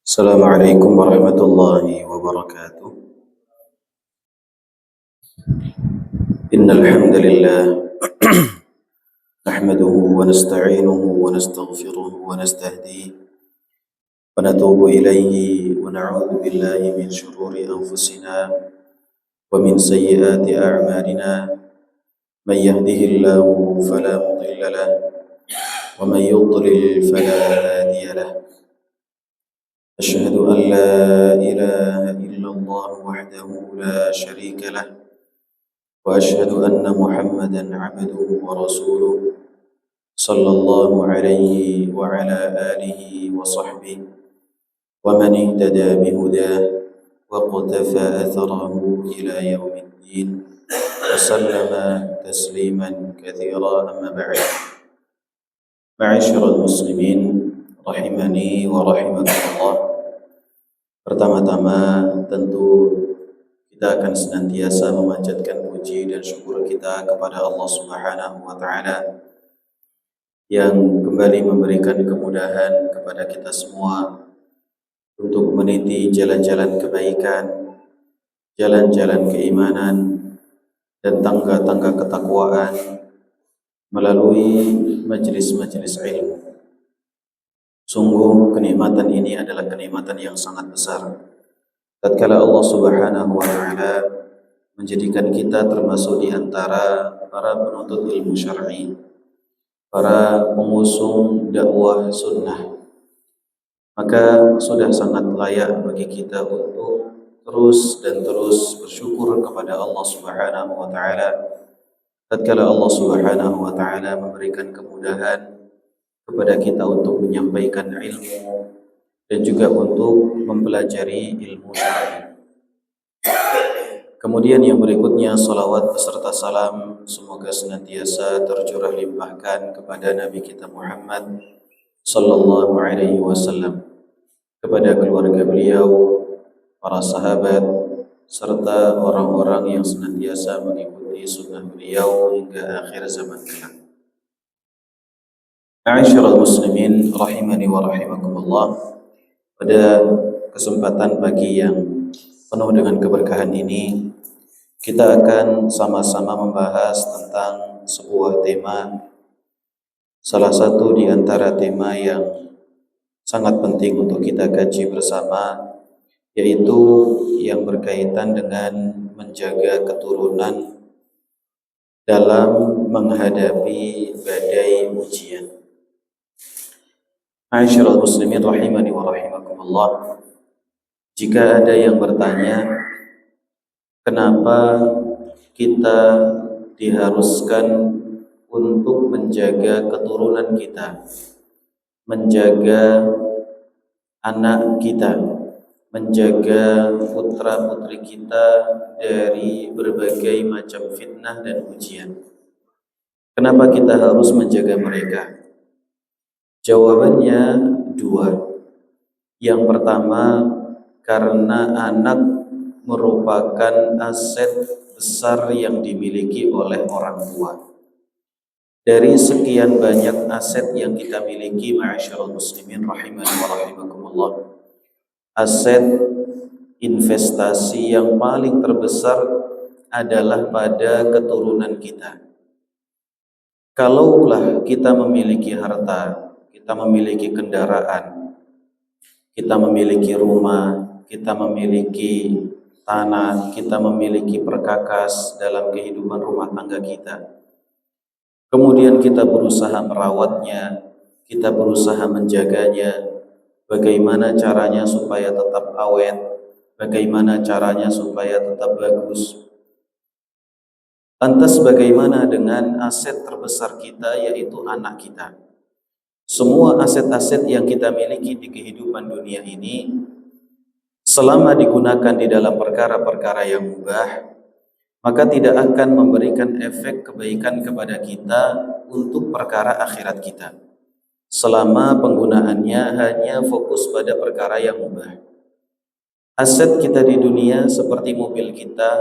السلام عليكم ورحمة الله وبركاته. إن الحمد لله نحمده ونستعينه ونستغفره ونستهديه ونتوب إليه ونعوذ بالله من شرور أنفسنا ومن سيئات أعمالنا. من يهده الله فلا مضل له ومن يضلل فلا هادي له. أشهد أن لا إله إلا الله وحده لا شريك له وأشهد أن محمدا عبده ورسوله صلى الله عليه وعلى آله وصحبه ومن اهتدى بهداه واقتفى أثره إلى يوم الدين وسلم تسليما كثيرا. أما بعد، معاشر المسلمين rahimani wa rahimakumullah. Pertama-tama tentu kita akan senantiasa memanjatkan puji dan syukur kita kepada Allah Subhanahu wa taala yang kembali memberikan kemudahan kepada kita semua untuk meniti jalan-jalan kebaikan, jalan-jalan keimanan dan tangga-tangga ketakwaan melalui majelis-majelis ilmu. Sungguh kenikmatan ini adalah kenikmatan yang sangat besar. Tatkala Allah Subhanahu wa taala menjadikan kita termasuk di antara para penuntut ilmu syar'i, para pengusung dakwah sunnah, maka sudah sangat layak bagi kita untuk terus dan terus bersyukur kepada Allah Subhanahu wa taala tatkala Allah Subhanahu wa taala memberikan kemudahan kepada kita untuk menyampaikan ilmu dan juga untuk mempelajari ilmu syar'i. Kemudian yang berikutnya, salawat beserta salam semoga senantiasa tercurah limpahkan kepada Nabi kita Muhammad sallallahu alaihi wasallam, kepada keluarga beliau, para sahabat, serta orang-orang yang senantiasa mengikuti sunnah beliau hingga akhir zaman kelak. Ma'asyiral muslimin rahimani wa rahimakumullah. Pada kesempatan pagi yang penuh dengan keberkahan ini, kita akan sama-sama membahas tentang sebuah tema, salah satu di antara tema yang sangat penting untuk kita kaji bersama, yaitu yang berkaitan dengan menjaga keturunan dalam menghadapi badai ujian. Ma'asyiral muslimin rahimani wa rahimakumullah. Jika ada yang bertanya, kenapa kita diharuskan untuk menjaga keturunan kita, menjaga anak kita, menjaga putra-putri kita dari berbagai macam fitnah dan ujian? Kenapa kita harus menjaga mereka? Jawabannya dua. Yang pertama, karena anak merupakan aset besar yang dimiliki oleh orang tua. Dari sekian banyak aset yang kita miliki, ma'asyiral muslimin rahimani wa rahimakumullah, aset investasi yang paling terbesar adalah pada keturunan kita. Kalaulah kita memiliki harta, kita memiliki kendaraan, kita memiliki rumah, kita memiliki tanah, kita memiliki perkakas dalam kehidupan rumah tangga kita, kemudian kita berusaha merawatnya, kita berusaha menjaganya, bagaimana caranya supaya tetap awet, bagaimana caranya supaya tetap bagus. Lantas bagaimana dengan aset terbesar kita, yaitu anak kita? Semua aset-aset yang kita miliki di kehidupan dunia ini, selama digunakan di dalam perkara-perkara yang mubah, maka tidak akan memberikan efek kebaikan kepada kita untuk perkara akhirat kita, selama penggunaannya hanya fokus pada perkara yang mubah. Aset kita di dunia seperti mobil kita,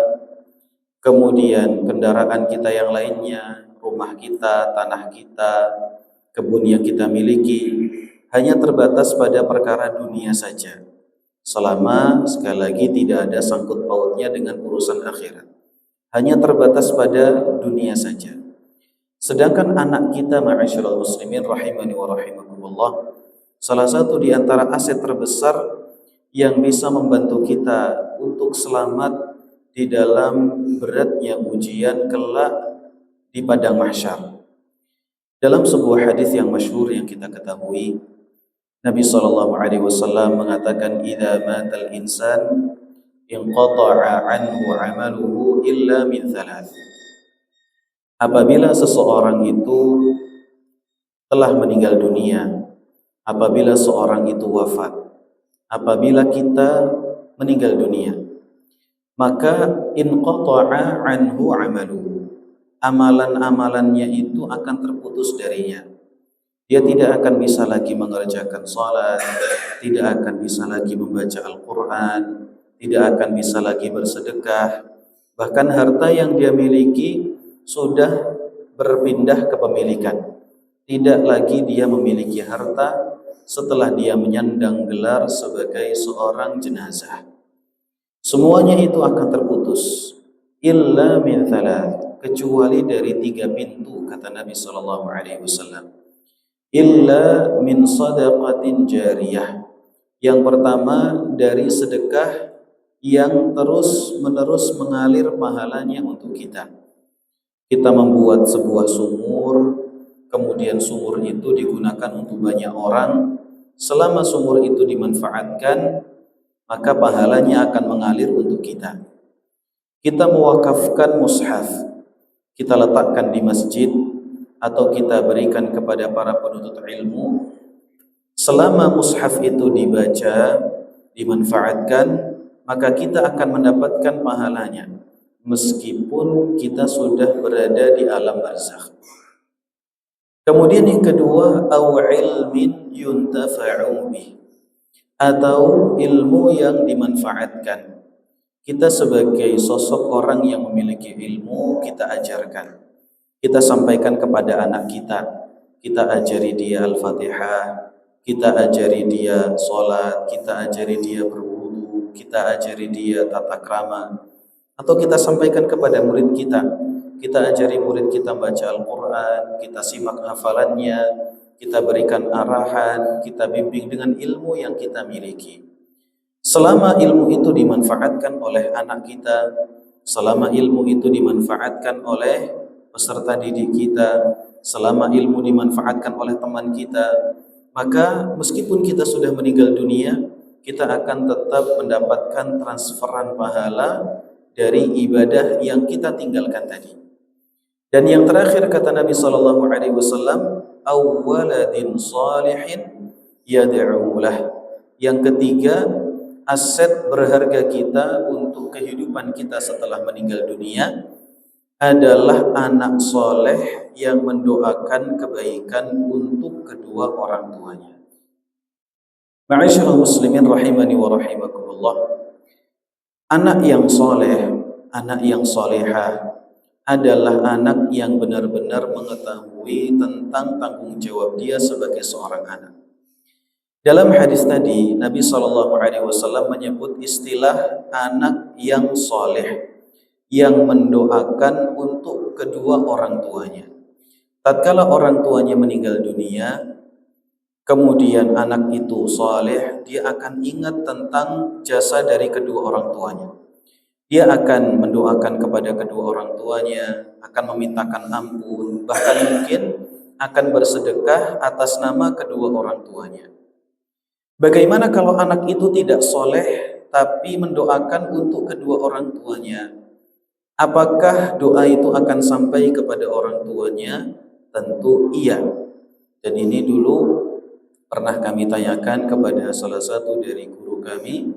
kemudian kendaraan kita yang lainnya, rumah kita, tanah kita, kebun yang kita miliki, hanya terbatas pada perkara dunia saja. selama sekali lagi tidak ada sangkut pautnya dengan urusan akhirat, hanya terbatas pada dunia saja. Sedangkan anak kita, ma'asyiral muslimin rahimani wa rahimakumullah, salah satu di antara aset terbesar yang bisa membantu kita untuk selamat di dalam beratnya ujian kelak di padang mahsyar. Dalam sebuah hadis yang masyhur yang kita ketahui, Nabi SAW mengatakan, "Idza matal insan inqata'a anhu 'amaluhu illa min thalath." Apabila seseorang itu telah meninggal dunia, apabila seorang itu wafat, apabila kita meninggal dunia, maka inqata'a anhu 'amaluhu, amalan-amalannya itu akan terputus darinya. Dia tidak akan bisa lagi mengerjakan salat, tidak akan bisa lagi membaca Al-Quran, tidak akan bisa lagi bersedekah. Bahkan harta yang dia miliki sudah berpindah kepemilikan. Tidak lagi dia memiliki harta setelah dia menyandang gelar sebagai seorang jenazah. Semuanya itu akan terputus. Illa min thalath, kecuali dari 3 pintu, kata Nabi SAW. Illa min sadaqatin jariyah. Yang pertama, dari sedekah yang terus menerus mengalir pahalanya untuk kita. Kita membuat sebuah sumur, kemudian sumur itu digunakan untuk banyak orang. Selama sumur itu dimanfaatkan, maka pahalanya akan mengalir untuk kita. Kita mewakafkan mushaf, kita letakkan di masjid, atau kita berikan kepada para penuntut ilmu. Selama mushaf itu dibaca, dimanfaatkan, maka kita akan mendapatkan pahalanya meskipun kita sudah berada di alam barzakh. Kemudian yang kedua, au ilmin yuntafa'u bih, atau ilmu yang dimanfaatkan. Kita sebagai sosok orang yang memiliki ilmu, kita ajarkan, kita sampaikan kepada anak kita. Kita ajari dia Al-Fatihah, kita ajari dia sholat, kita ajari dia berwudu, kita ajari dia tata krama. Atau kita sampaikan kepada murid kita. Kita ajari murid kita baca Al-Quran, kita simak hafalannya, kita berikan arahan, kita bimbing dengan ilmu yang kita miliki. Selama ilmu itu dimanfaatkan oleh anak kita, selama ilmu itu dimanfaatkan oleh peserta didik kita, selama ilmu dimanfaatkan oleh teman kita, maka meskipun kita sudah meninggal dunia, kita akan tetap mendapatkan transferan pahala dari ibadah yang kita tinggalkan tadi. Dan yang terakhir, kata Nabi SAW, awwaladin salihin yad'u lah. Yang ketiga, aset berharga kita untuk kehidupan kita setelah meninggal dunia adalah anak soleh yang mendoakan kebaikan untuk kedua orang tuanya. Ma'asyiral muslimin rahimani wa rahimakumullah. Anak yang soleh, anak yang solehah adalah anak yang benar-benar mengetahui tentang tanggung jawab dia sebagai seorang anak. Dalam hadis tadi, Nabi SAW menyebut istilah anak yang soleh, yang mendoakan untuk kedua orang tuanya. Tatkala orang tuanya meninggal dunia, kemudian anak itu soleh, dia akan ingat tentang jasa dari kedua orang tuanya. Dia akan mendoakan kepada kedua orang tuanya, akan memintakan ampun, bahkan mungkin akan bersedekah atas nama kedua orang tuanya. Bagaimana kalau anak itu tidak soleh tapi mendoakan untuk kedua orang tuanya? Apakah doa itu akan sampai kepada orang tuanya? Tentu iya. Dan ini dulu pernah kami tanyakan kepada salah satu dari guru kami,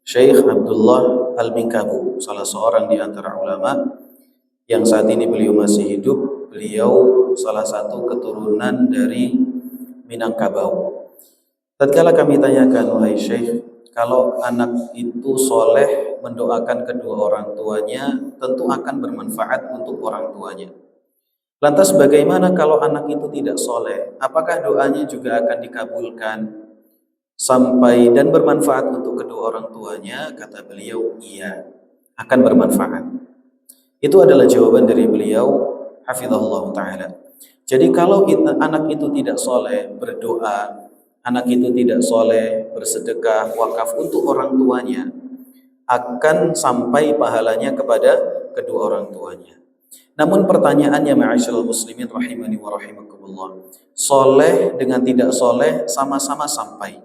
Syekh Abdullah Al-Minkabu, salah seorang di antara ulama yang saat ini beliau masih hidup. Beliau salah satu keturunan dari Minangkabau. Tatkala kami tanyakan, wahai Syekh, kalau anak itu soleh mendoakan kedua orang tuanya, tentu akan bermanfaat untuk orang tuanya. Lantas bagaimana kalau anak itu tidak soleh? Apakah doanya juga akan dikabulkan? sampai dan bermanfaat untuk kedua orang tuanya? Kata beliau, iya, akan bermanfaat. Itu adalah jawaban dari beliau, hafizahullah ta'ala. Jadi kalau anak itu tidak soleh berdoa, anak itu tidak soleh bersedekah, wakaf untuk orang tuanya, akan sampai pahalanya kepada kedua orang tuanya. Namun pertanyaannya, ma'asyiral muslimin rahimani wa rahimakumullah, soleh dengan tidak soleh sama-sama sampai.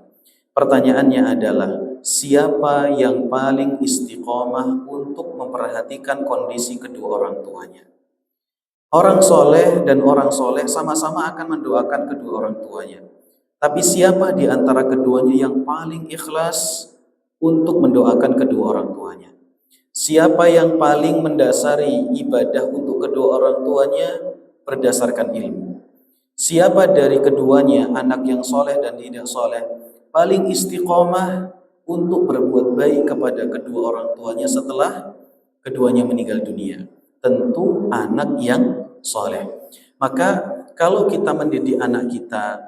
Pertanyaannya adalah, siapa yang paling istiqomah untuk memperhatikan kondisi kedua orang tuanya? Orang soleh dan orang soleh sama-sama akan mendoakan kedua orang tuanya. Tapi siapa di antara keduanya yang paling ikhlas untuk mendoakan kedua orang tuanya? Siapa yang paling mendasari ibadah untuk kedua orang tuanya berdasarkan ilmu? Siapa dari keduanya, anak yang soleh dan tidak soleh, paling istiqomah untuk berbuat baik kepada kedua orang tuanya setelah keduanya meninggal dunia? Tentu anak yang soleh. Maka kalau kita mendidik anak kita,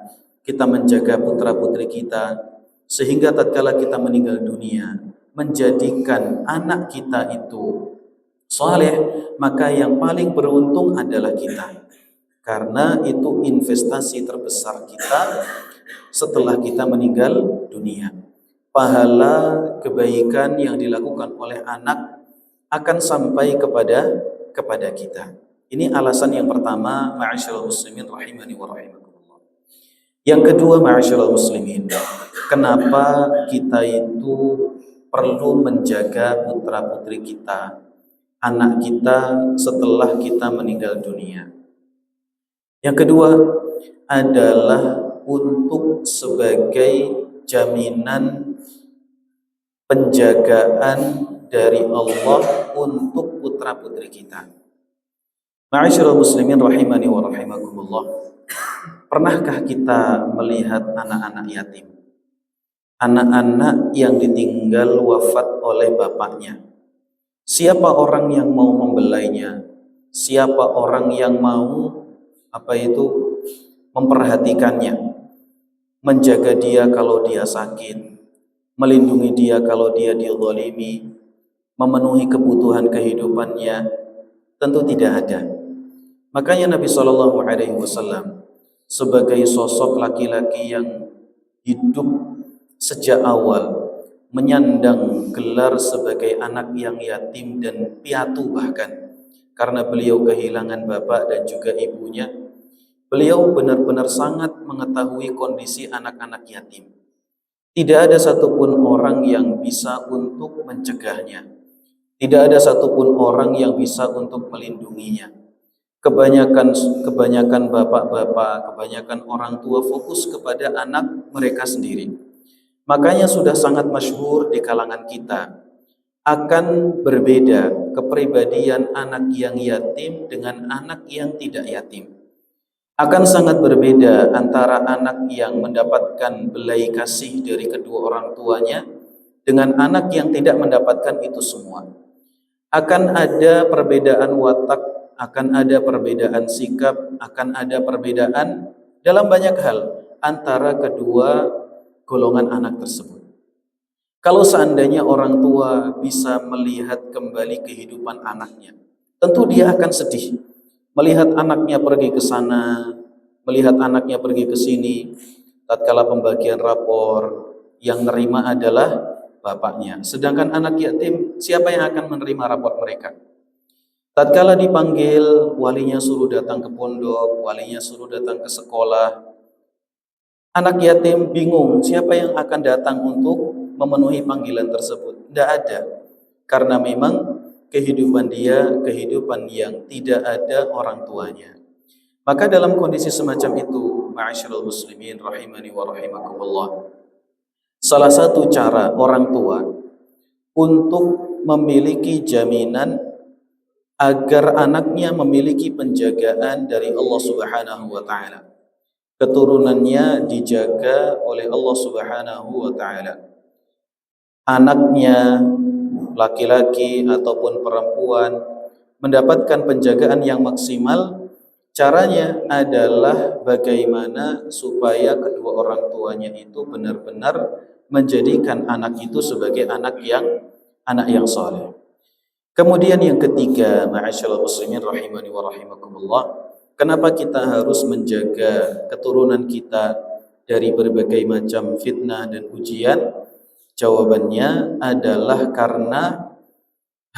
kita menjaga putra-putri kita, sehingga tatkala kita meninggal dunia, menjadikan anak kita itu soleh, maka yang paling beruntung adalah kita. Karena itu investasi terbesar kita setelah kita meninggal dunia. Pahala kebaikan yang dilakukan oleh anak akan sampai kepada kita. Ini alasan yang pertama, ma'asyiral muslimin rahimani wa rahimakumullah. Yang kedua, ma'asyiral muslimin, kenapa kita itu perlu menjaga putra-putri kita, anak kita setelah kita meninggal dunia? Yang kedua adalah untuk sebagai jaminan penjagaan dari Allah untuk putra-putri kita. Ma'asyiral muslimin rahimani wa rahimakumullah. Pernahkah kita melihat anak-anak yatim? Anak-anak yang ditinggal wafat oleh bapaknya. Siapa orang yang mau membelainya? Siapa orang yang mau memperhatikannya, menjaga dia kalau dia sakit, melindungi dia kalau dia dizalimi, memenuhi kebutuhan kehidupannya? Tentu tidak ada. Makanya Nabi SAW sebagai sosok laki-laki yang hidup sejak awal menyandang gelar sebagai anak yang yatim dan piatu, bahkan karena beliau kehilangan bapak dan juga ibunya, beliau benar-benar sangat mengetahui kondisi anak-anak yatim. Tidak ada satupun orang yang bisa untuk mencegahnya. Tidak ada satupun orang yang bisa untuk melindunginya. Kebanyakan bapak-bapak, kebanyakan orang tua fokus kepada anak mereka sendiri. Makanya sudah sangat masyhur di kalangan kita, akan berbeda kepribadian anak yang yatim dengan anak yang tidak yatim. Akan sangat berbeda antara anak yang mendapatkan belas kasih dari kedua orang tuanya dengan anak yang tidak mendapatkan itu semua. Akan ada perbedaan watak, akan ada perbedaan sikap, akan ada perbedaan dalam banyak hal antara kedua golongan anak tersebut. Kalau seandainya orang tua bisa melihat kembali kehidupan anaknya, tentu dia akan sedih. Melihat anaknya pergi ke sana, melihat anaknya pergi ke sini, tatkala pembagian rapor, yang nerima adalah bapaknya. Sedangkan anak yatim, siapa yang akan menerima rapor mereka? Tatkala dipanggil, walinya suruh datang ke pondok, walinya suruh datang ke sekolah. Anak yatim bingung, siapa yang akan datang untuk memenuhi panggilan tersebut? Tidak ada. Karena memang kehidupan dia, kehidupan yang tidak ada orang tuanya. Maka dalam kondisi semacam itu, ma'asyiral muslimin rahimani wa rahimakumullah, salah satu cara orang tua untuk memiliki jaminan agar anaknya memiliki penjagaan dari Allah Subhanahu wa taala, keturunannya dijaga oleh Allah Subhanahu wa taala, anaknya laki-laki ataupun perempuan mendapatkan penjagaan yang maksimal, Caranya adalah bagaimana supaya kedua orang tuanya itu benar-benar menjadikan anak itu sebagai anak yang saleh. Kemudian yang ketiga, ma'asyiral muslimin rahimani wa rahimakumullah, kenapa kita harus menjaga keturunan kita dari berbagai macam fitnah dan ujian? Jawabannya adalah karena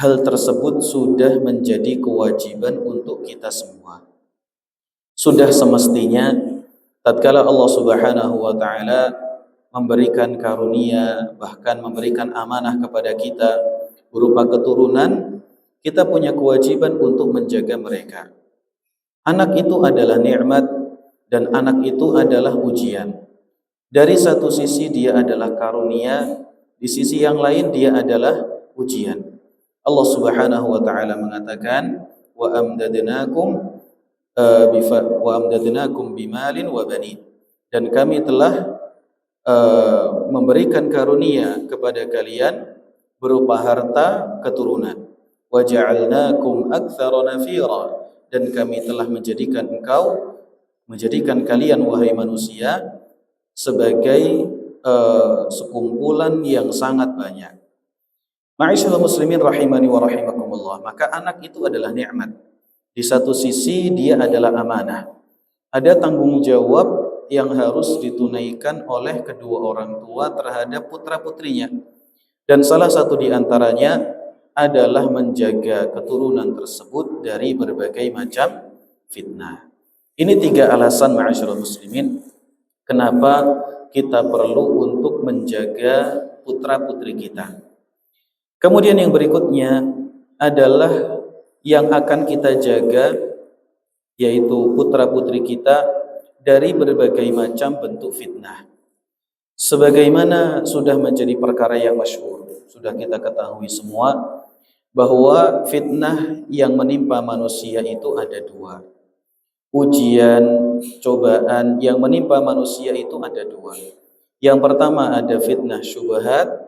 hal tersebut sudah menjadi kewajiban untuk kita semua. Sudah semestinya tatkala Allah Subhanahu wa taala memberikan karunia, bahkan memberikan amanah kepada kita berupa keturunan, kita punya kewajiban untuk menjaga mereka. Anak itu adalah nikmat dan anak itu adalah ujian. Dari satu sisi dia adalah karunia, di sisi yang lain dia adalah ujian. Allah Subhanahu wa taala mengatakan, wa amdadnakum bimalin wa banin, dan kami telah memberikan karunia kepada kalian berupa harta keturunan. Wa ja'alnakum aktsara nafira, dan kami telah menjadikan kalian wahai manusia sebagai sekumpulan yang sangat banyak. Ma'asyiral muslimin rahimani wa rahimakumullah, maka anak itu adalah nikmat. Di satu sisi dia adalah amanah. Ada tanggung jawab yang harus ditunaikan oleh kedua orang tua terhadap putra-putrinya. Dan salah satu di antaranya adalah menjaga keturunan tersebut dari berbagai macam fitnah. Ini 3 alasan ma'asyiral muslimin kenapa kita perlu untuk menjaga putra-putri kita. Kemudian yang berikutnya adalah yang akan kita jaga, yaitu putra-putri kita dari berbagai macam bentuk fitnah. Sebagaimana sudah menjadi perkara yang masyhur, sudah kita ketahui semua bahwa fitnah yang menimpa manusia itu ada 2. Ujian, cobaan yang menimpa manusia itu ada 2. Yang pertama ada fitnah syubhat,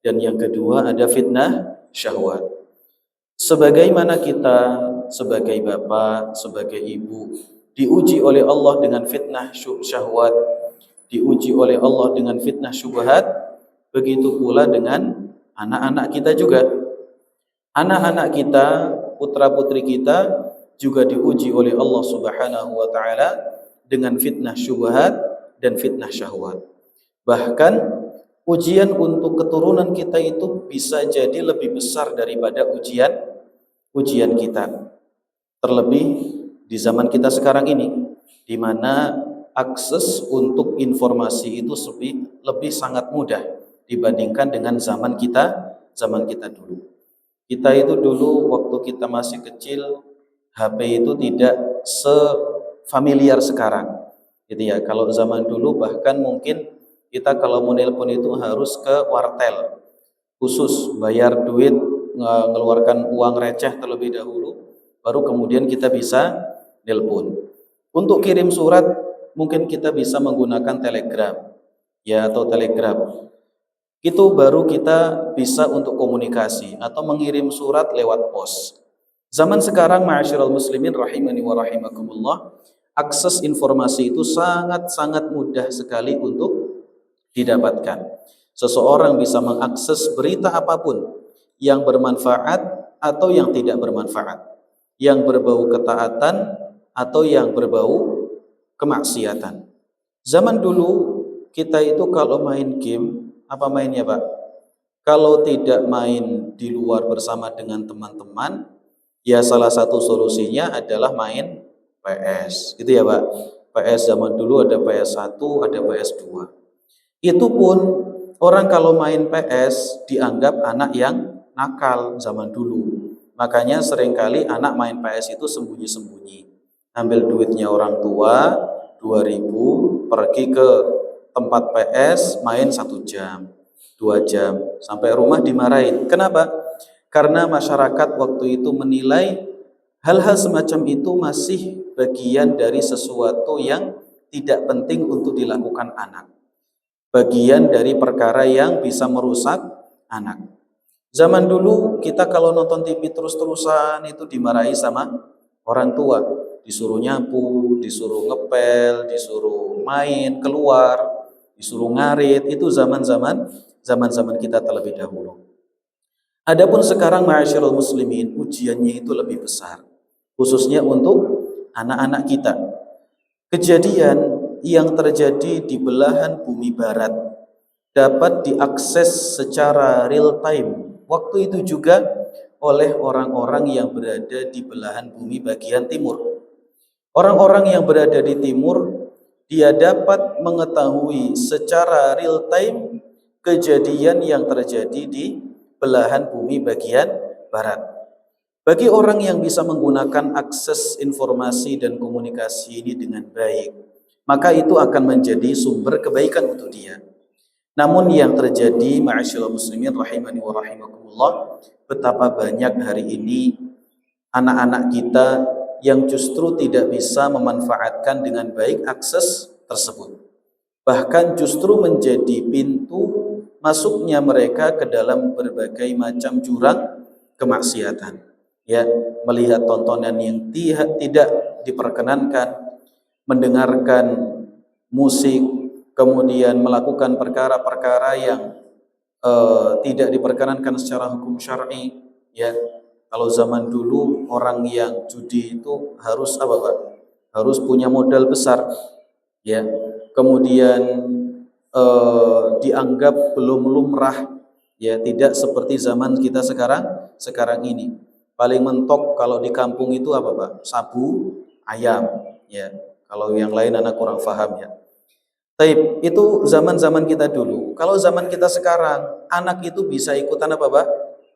dan yang kedua ada fitnah syahwat. Sebagaimana kita sebagai bapak, sebagai ibu diuji oleh Allah dengan fitnah syahwat, diuji oleh Allah dengan fitnah syubhat, begitu pula dengan anak-anak kita juga. Anak-anak kita, putra-putri kita juga diuji oleh Allah Subhanahu wa taala dengan fitnah syubhat dan fitnah syahwat. Bahkan ujian untuk keturunan kita itu bisa jadi lebih besar daripada ujian kita. Terlebih di zaman kita sekarang ini, di mana akses untuk informasi itu lebih sangat mudah dibandingkan dengan zaman kita dulu. Kita itu dulu waktu kita masih kecil, HP itu tidak sefamiliar sekarang. Gitu ya. Kalau zaman dulu bahkan mungkin kita kalau mau nelpon itu harus ke wartel khusus, bayar duit, mengeluarkan uang receh terlebih dahulu, baru kemudian kita bisa nelpon. Untuk kirim surat mungkin kita bisa menggunakan telegram ya, atau telegram. Itu baru kita bisa untuk komunikasi atau mengirim surat lewat pos. Zaman sekarang ma'asyiral muslimin rahimani wa rahimakumullah, akses informasi itu sangat-sangat mudah sekali untuk didapatkan. Seseorang bisa mengakses berita apapun yang bermanfaat atau yang tidak bermanfaat, yang berbau ketaatan atau yang berbau kemaksiatan. Zaman dulu kita itu kalau main game, apa mainnya Pak? Kalau tidak main di luar bersama dengan teman-teman, ya salah satu solusinya adalah main PS, gitu ya Pak. PS zaman dulu ada PS1, ada PS2. Itu pun orang kalau main PS dianggap anak yang nakal zaman dulu. Makanya seringkali anak main PS itu sembunyi-sembunyi. Ambil duitnya orang tua, 2.000, pergi ke tempat PS, main 1 jam, 2 jam, sampai rumah dimarahin. Kenapa? Karena masyarakat waktu itu menilai hal-hal semacam itu masih bagian dari sesuatu yang tidak penting untuk dilakukan anak. Bagian dari perkara yang bisa merusak anak. Zaman dulu kita kalau nonton TV terus-terusan itu dimarahi sama orang tua. disuruh nyapu, disuruh ngepel, disuruh main keluar, disuruh ngarit, itu zaman-zaman kita terlebih dahulu. Adapun sekarang ma'asyiral muslimin, ujiannya itu lebih besar, khususnya untuk anak-anak kita. Kejadian yang terjadi di belahan bumi barat dapat diakses secara real time waktu itu juga oleh orang-orang yang berada di belahan bumi bagian timur. Orang-orang yang berada di timur, dia dapat mengetahui secara real time kejadian yang terjadi di belahan bumi bagian barat. Bagi orang yang bisa menggunakan akses informasi dan komunikasi ini dengan baik, maka itu akan menjadi sumber kebaikan untuk dia. Namun yang terjadi, ma'asyiral muslimin rahimani wa rahimakumullah, betapa banyak hari ini anak-anak kita yang justru tidak bisa memanfaatkan dengan baik akses tersebut. Bahkan justru menjadi pintu masuknya mereka ke dalam berbagai macam jurang kemaksiatan. Ya, melihat tontonan yang tidak diperkenankan, mendengarkan musik, kemudian melakukan perkara-perkara yang tidak diperkenankan secara hukum syar'i. Ya, kalau zaman dulu orang yang judi itu harus apa, Pak? Harus punya modal besar. Ya, kemudian dianggap belum lumrah. Ya, tidak seperti zaman kita sekarang ini. Paling mentok kalau di kampung itu apa, Pak? Sabu ayam. Ya, kalau yang lain anak kurang paham ya. Taib, itu zaman-zaman kita dulu. Kalau zaman kita sekarang, anak itu bisa ikutan apa, Pak?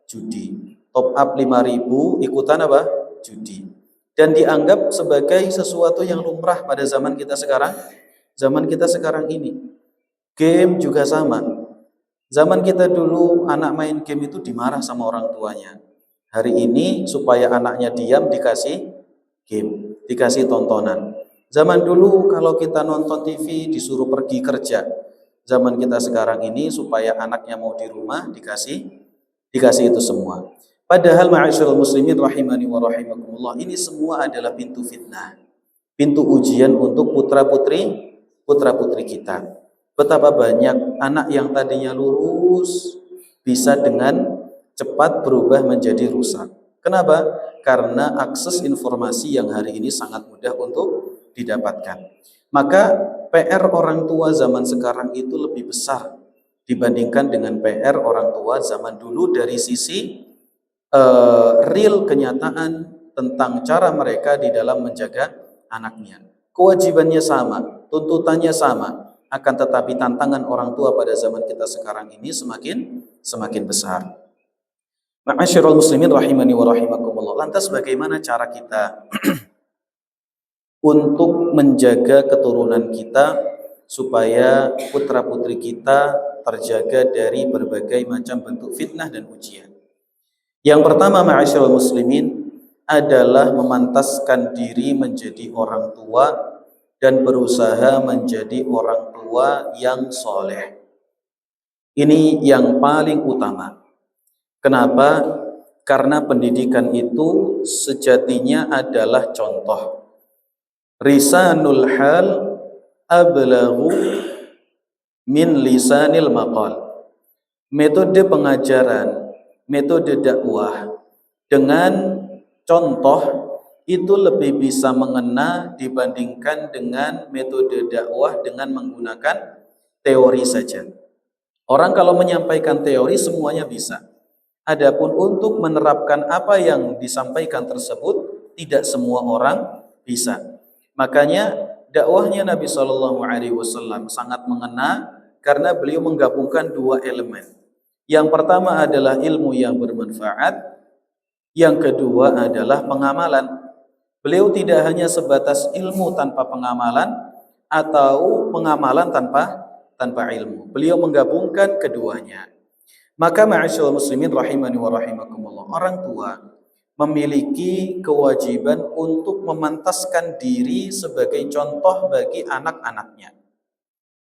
Judi. Top up 5.000, ikutan apa? Judi. Dan dianggap sebagai sesuatu yang lumrah pada zaman kita sekarang. Zaman kita sekarang ini. Game juga sama. Zaman kita dulu, anak main game itu dimarah sama orang tuanya. Hari ini supaya anaknya diam dikasih game, dikasih tontonan. Zaman dulu kalau kita nonton TV disuruh pergi kerja. Zaman kita sekarang ini supaya anaknya mau di rumah dikasih itu semua. Padahal ma'asyiral muslimin rahimani wa rahimakumullah, ini semua adalah pintu fitnah. Pintu ujian untuk putra-putri kita. Betapa banyak anak yang tadinya lurus bisa dengan cepat berubah menjadi rusak. Kenapa? Karena akses informasi yang hari ini sangat mudah untuk didapatkan. Maka PR orang tua zaman sekarang itu lebih besar dibandingkan dengan PR orang tua zaman dulu dari sisi real kenyataan tentang cara mereka di dalam menjaga anaknya. Kewajibannya sama, tuntutannya sama, akan tetapi tantangan orang tua pada zaman kita sekarang ini semakin besar. Ma'asyiral muslimin rahimani wa rahimakumullah. Lantas bagaimana cara kita untuk menjaga keturunan kita supaya putra-putri kita terjaga dari berbagai macam bentuk fitnah dan ujian? Yang pertama, ma'asyiral muslimin, adalah memantaskan diri menjadi orang tua dan berusaha menjadi orang tua yang soleh. Ini yang paling utama. Kenapa? Karena pendidikan itu sejatinya adalah contoh. Risanul hal ablaghu min lisanil maqal. Metode pengajaran, metode dakwah dengan contoh itu lebih bisa mengena dibandingkan dengan metode dakwah dengan menggunakan teori saja. Orang kalau menyampaikan teori semuanya bisa. Adapun untuk menerapkan apa yang disampaikan tersebut tidak semua orang bisa. Makanya dakwahnya Nabi Shallallahu Alaihi Wasallam sangat mengena karena beliau menggabungkan dua elemen. Yang pertama adalah ilmu yang bermanfaat. Yang kedua adalah pengamalan. Beliau tidak hanya sebatas ilmu tanpa pengamalan atau pengamalan tanpa ilmu. Beliau menggabungkan keduanya. Maka ma'asyiral muslimin rahimani wa rahimakumullah, orang tua memiliki kewajiban untuk memantaskan diri sebagai contoh bagi anak-anaknya.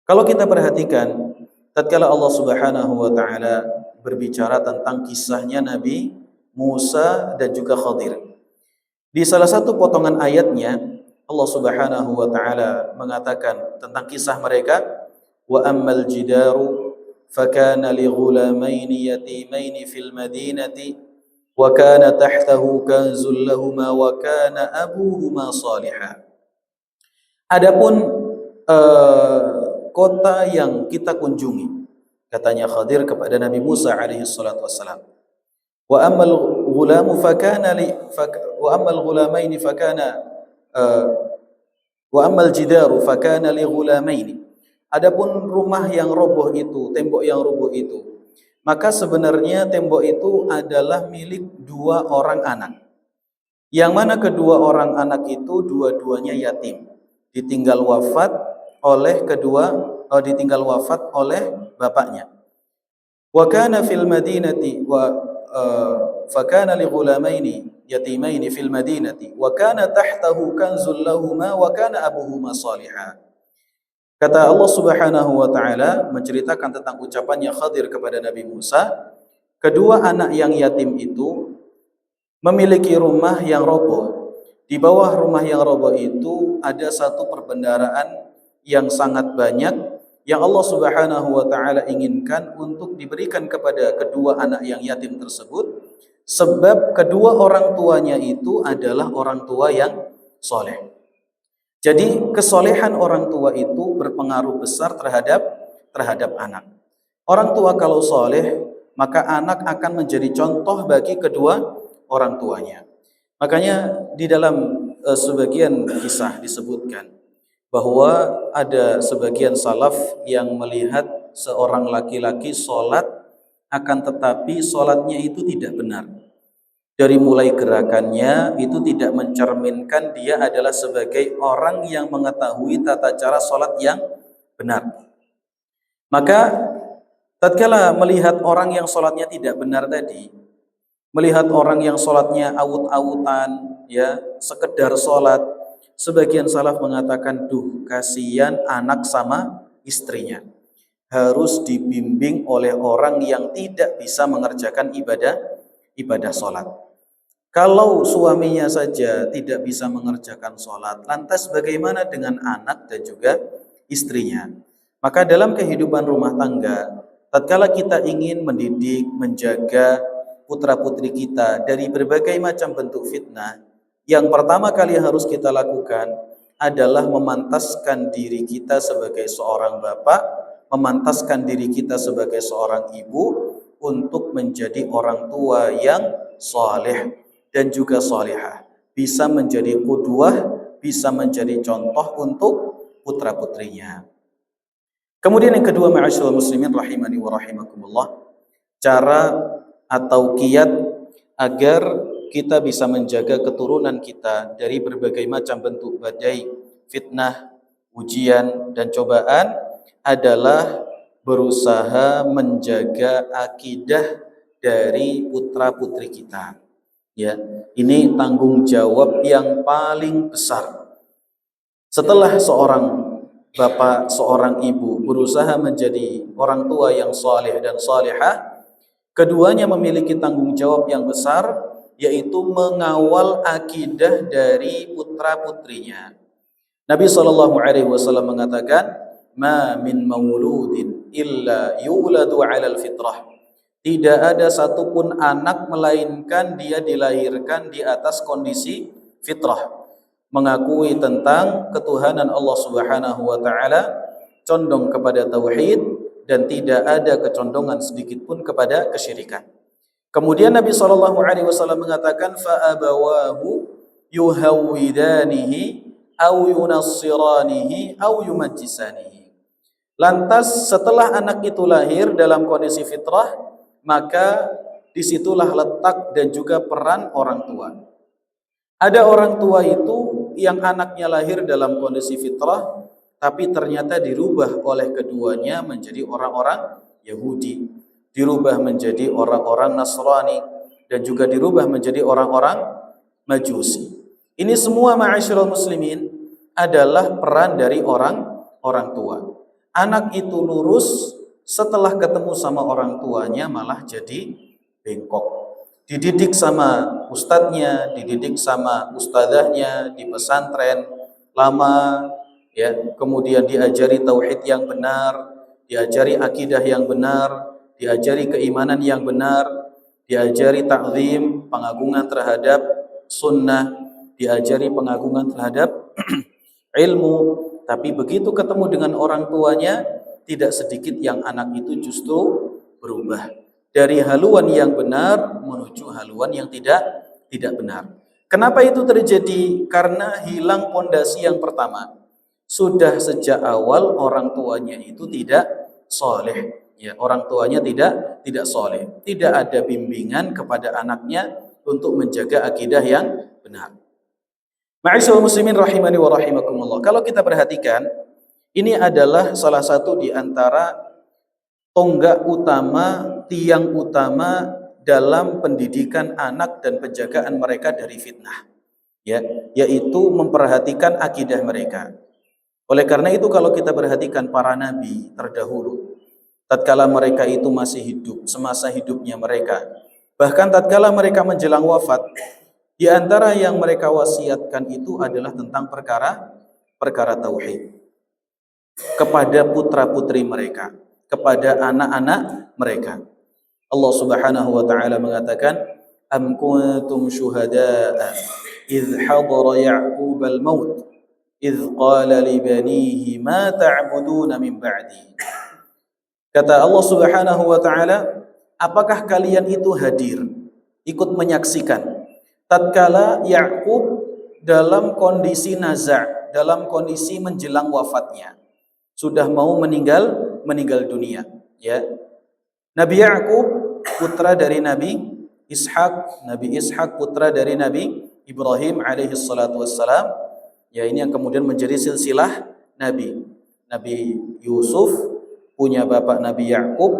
Kalau kita perhatikan, tatkala Allah Subhanahu wa taala berbicara tentang kisahnya Nabi Musa dan juga Khadir. Di salah satu potongan ayatnya Allah Subhanahu wa taala mengatakan tentang kisah mereka, wa ammal jidaru fakana li ghulamaini yatimaini fil madinati wa kana tahtahu kanzul lahumā wa kana abuhuma shalihan. Adapun kota yang kita kunjungi, katanya Khadir kepada Nabi Musa alaihi salatu wassalam, wa ammal ghulamu fakana li wa ammal ghulamaini fakana wa ammal jidaru fakana li ghulamaini. Adapun rumah yang roboh itu, tembok yang roboh itu, maka sebenarnya tembok itu adalah milik dua orang anak. Yang mana kedua orang anak itu dua-duanya yatim, ditinggal wafat oleh bapaknya. Wa kana fil madinati wa fakana li ghulamaini yatimaini fil madinati wa kana tahtahu kanzul lahumā wa kana abuhuma shalihan. Kata Allah Subhanahu wa taala menceritakan tentang ucapannya Khadir kepada Nabi Musa, kedua anak yang yatim itu memiliki rumah yang roboh. Di bawah rumah yang roboh itu ada satu perbendaharaan yang sangat banyak yang Allah Subhanahu wa taala inginkan untuk diberikan kepada kedua anak yang yatim tersebut, sebab kedua orang tuanya itu adalah orang tua yang soleh. Jadi kesolehan orang tua itu berpengaruh besar terhadap anak. Orang tua kalau soleh, maka anak akan menjadi contoh bagi kedua orang tuanya. Makanya di dalam sebagian kisah disebutkan bahwa ada sebagian salaf yang melihat seorang laki-laki sholat, akan tetapi sholatnya itu tidak benar. Dari mulai gerakannya itu tidak mencerminkan dia adalah sebagai orang yang mengetahui tata cara sholat yang benar. Maka tatkala melihat orang yang sholatnya tidak benar tadi, melihat orang yang sholatnya awut-awutan, ya sekedar sholat, sebagian salaf mengatakan, duh kasihan anak sama istrinya, harus dibimbing oleh orang yang tidak bisa mengerjakan ibadah sholat. Kalau suaminya saja tidak bisa mengerjakan sholat, lantas bagaimana dengan anak dan juga istrinya? Maka dalam kehidupan rumah tangga, tatkala kita ingin mendidik, menjaga putra-putri kita dari berbagai macam bentuk fitnah, yang pertama kali harus kita lakukan adalah memantaskan diri kita sebagai seorang bapak, memantaskan diri kita sebagai seorang ibu untuk menjadi orang tua yang saleh dan juga salihah, bisa menjadi qudwah, bisa menjadi contoh untuk putra-putrinya. Kemudian yang kedua, ma'asyiral muslimin rahimani wa rahimakumullah, cara atau kiat agar kita bisa menjaga keturunan kita dari berbagai macam bentuk badai, fitnah, ujian dan cobaan adalah berusaha menjaga akidah dari putra-putri kita. Ya, ini tanggung jawab yang paling besar. Setelah seorang bapak, seorang ibu berusaha menjadi orang tua yang saleh dan salihah, keduanya memiliki tanggung jawab yang besar, yaitu mengawal akidah dari putra-putrinya. Nabi SAW mengatakan, ma min mauludin illa yuladu 'alal fitrah. Tidak ada satupun anak melainkan dia dilahirkan di atas kondisi fitrah, mengakui tentang ketuhanan Allah Subhanahu wa taala, condong kepada tauhid dan tidak ada kecondongan sedikit pun kepada kesyirikan. Kemudian Nabi SAW mengatakan, fa abawahu yuhawwidanihi aw yunassiranihi aw yumajjisanihi. Lantas setelah anak itu lahir dalam kondisi fitrah, maka disitulah letak dan juga peran orang tua. Ada orang tua itu yang anaknya lahir dalam kondisi fitrah, tapi ternyata dirubah oleh keduanya menjadi orang-orang Yahudi, dirubah menjadi orang-orang Nasrani, dan juga dirubah menjadi orang-orang Majusi. Ini semua ma'asyiral muslimin adalah peran dari orang tua. Anak itu lurus, setelah ketemu sama orang tuanya malah jadi bengkok. dididik sama ustadznya, dididik sama ustadzahnya di pesantren lama, ya, kemudian diajari tauhid yang benar, diajari akidah yang benar, diajari keimanan yang benar, diajari ta'zim, pengagungan terhadap sunnah, diajari pengagungan terhadap ilmu, tapi begitu ketemu dengan orang tuanya, tidak sedikit yang anak itu justru berubah dari haluan yang benar menuju haluan yang tidak benar. Kenapa itu terjadi? Karena hilang pondasi yang pertama. Sudah sejak awal orang tuanya itu tidak soleh. Ya, orang tuanya tidak soleh. Tidak ada bimbingan kepada anaknya untuk menjaga akidah yang benar. Ma'asyiral muslimin rahimani wa rahimakumullah. Kalau kita perhatikan, ini adalah salah satu di antara tonggak utama, tiang utama dalam pendidikan anak dan penjagaan mereka dari fitnah, ya, yaitu memperhatikan akidah mereka. Oleh karena itu kalau kita perhatikan para nabi terdahulu, tatkala mereka itu masih hidup, semasa hidupnya mereka, bahkan tatkala mereka menjelang wafat, di antara yang mereka wasiatkan itu adalah tentang perkara tauhid kepada putra-putri mereka, kepada anak-anak mereka. Allah Subhanahu wa taala mengatakan, "Am kuntum syuhada'a idh hadara Ya'qub al-maut idh qala li banihi ma ta'buduna min ba'di." Kata Allah Subhanahu wa taala, apakah kalian itu hadir, ikut menyaksikan tatkala Ya'qub dalam kondisi naza', dalam kondisi menjelang wafatnya, sudah mau meninggal dunia, ya. Nabi Ya'qub putra dari Nabi Ishak putra dari Nabi Ibrahim alaihi salatu wassalam, ya, ini yang kemudian menjadi silsilah Nabi. Nabi Yusuf punya bapak Nabi Ya'qub,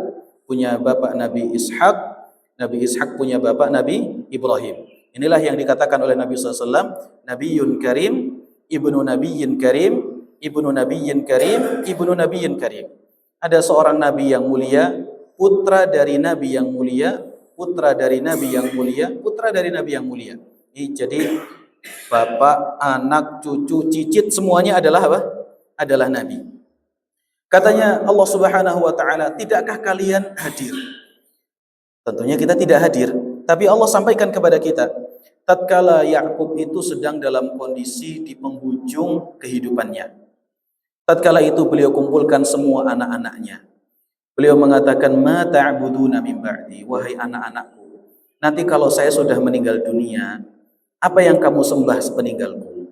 punya bapak Nabi Ishak punya bapak Nabi Ibrahim. Inilah yang dikatakan oleh Nabi SAW, Nabiyyun Karim, Ibnu Nabiyyin Karim, Ibnu Nabiyyin Karim, Ibnu Nabiyyin Karim. Ada seorang Nabi yang mulia, putra dari Nabi yang mulia, putra dari Nabi yang mulia, putra dari Nabi yang mulia. Jadi bapak, anak, cucu, cicit semuanya adalah apa? Adalah Nabi. Katanya Allah Subhanahu wa taala, tidakkah kalian hadir? Tentunya kita tidak hadir, tapi Allah sampaikan kepada kita, tatkala Ya'qub itu sedang dalam kondisi di penghujung kehidupannya. Tatkala itu beliau kumpulkan semua anak-anaknya. Beliau mengatakan, "Ma ta'buduna min ba'di?" Wahai anak-anakku, nanti kalau saya sudah meninggal dunia, apa yang kamu sembah sepeninggalku?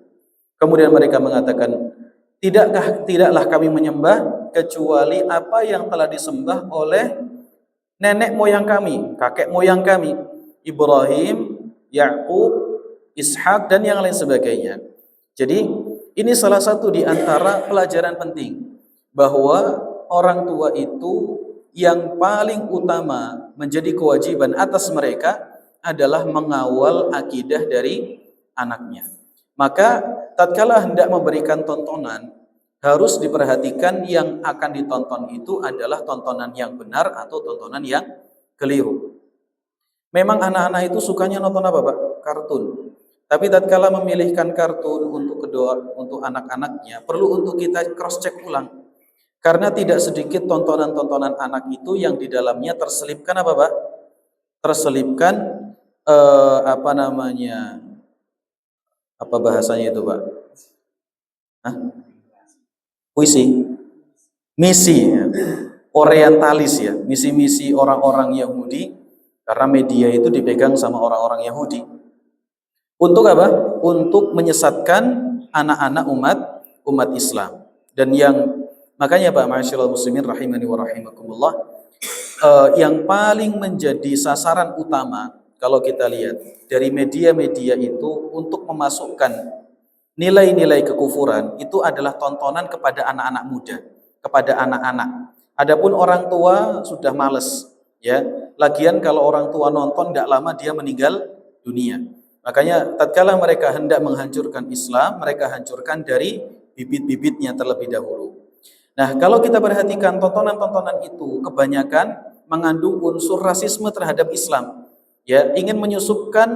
Kemudian mereka mengatakan, tidaklah kami menyembah kecuali apa yang telah disembah oleh nenek moyang kami, kakek moyang kami, Ibrahim, Ya'qub, Ishak, dan yang lain sebagainya. Jadi ini salah satu di antara pelajaran penting, bahwa orang tua itu yang paling utama menjadi kewajiban atas mereka adalah mengawal akidah dari anaknya. Maka tatkala hendak memberikan tontonan, harus diperhatikan yang akan ditonton itu adalah tontonan yang benar atau tontonan yang keliru. Memang anak-anak itu sukanya nonton apa, Pak? Kartun. Tapi tatkala memilihkan kartun untuk anak-anaknya, perlu untuk kita cross check ulang. Karena tidak sedikit tontonan-tontonan anak itu yang di dalamnya terselipkan apa, Pak? Terselipkan apa bahasanya itu, Pak? Hah? Puisi, misi, ya. Orientalis, ya, misi-misi orang-orang Yahudi, karena media itu dipegang sama orang-orang Yahudi. Untuk apa? Untuk menyesatkan anak-anak umat Islam. Dan yang makanya Pak, ma'asyiral muslimin rahimani wa rahimakumullah, yang paling menjadi sasaran utama kalau kita lihat dari media-media itu untuk memasukkan nilai-nilai kekufuran itu adalah tontonan kepada anak-anak muda, kepada anak-anak. Adapun orang tua sudah males, ya. Lagian kalau orang tua nonton tidak lama dia meninggal dunia. Makanya tatkala mereka hendak menghancurkan Islam, mereka hancurkan dari bibit-bibitnya terlebih dahulu. Nah, kalau kita perhatikan tontonan-tontonan itu kebanyakan mengandung unsur rasisme terhadap Islam. Ya, ingin menyusupkan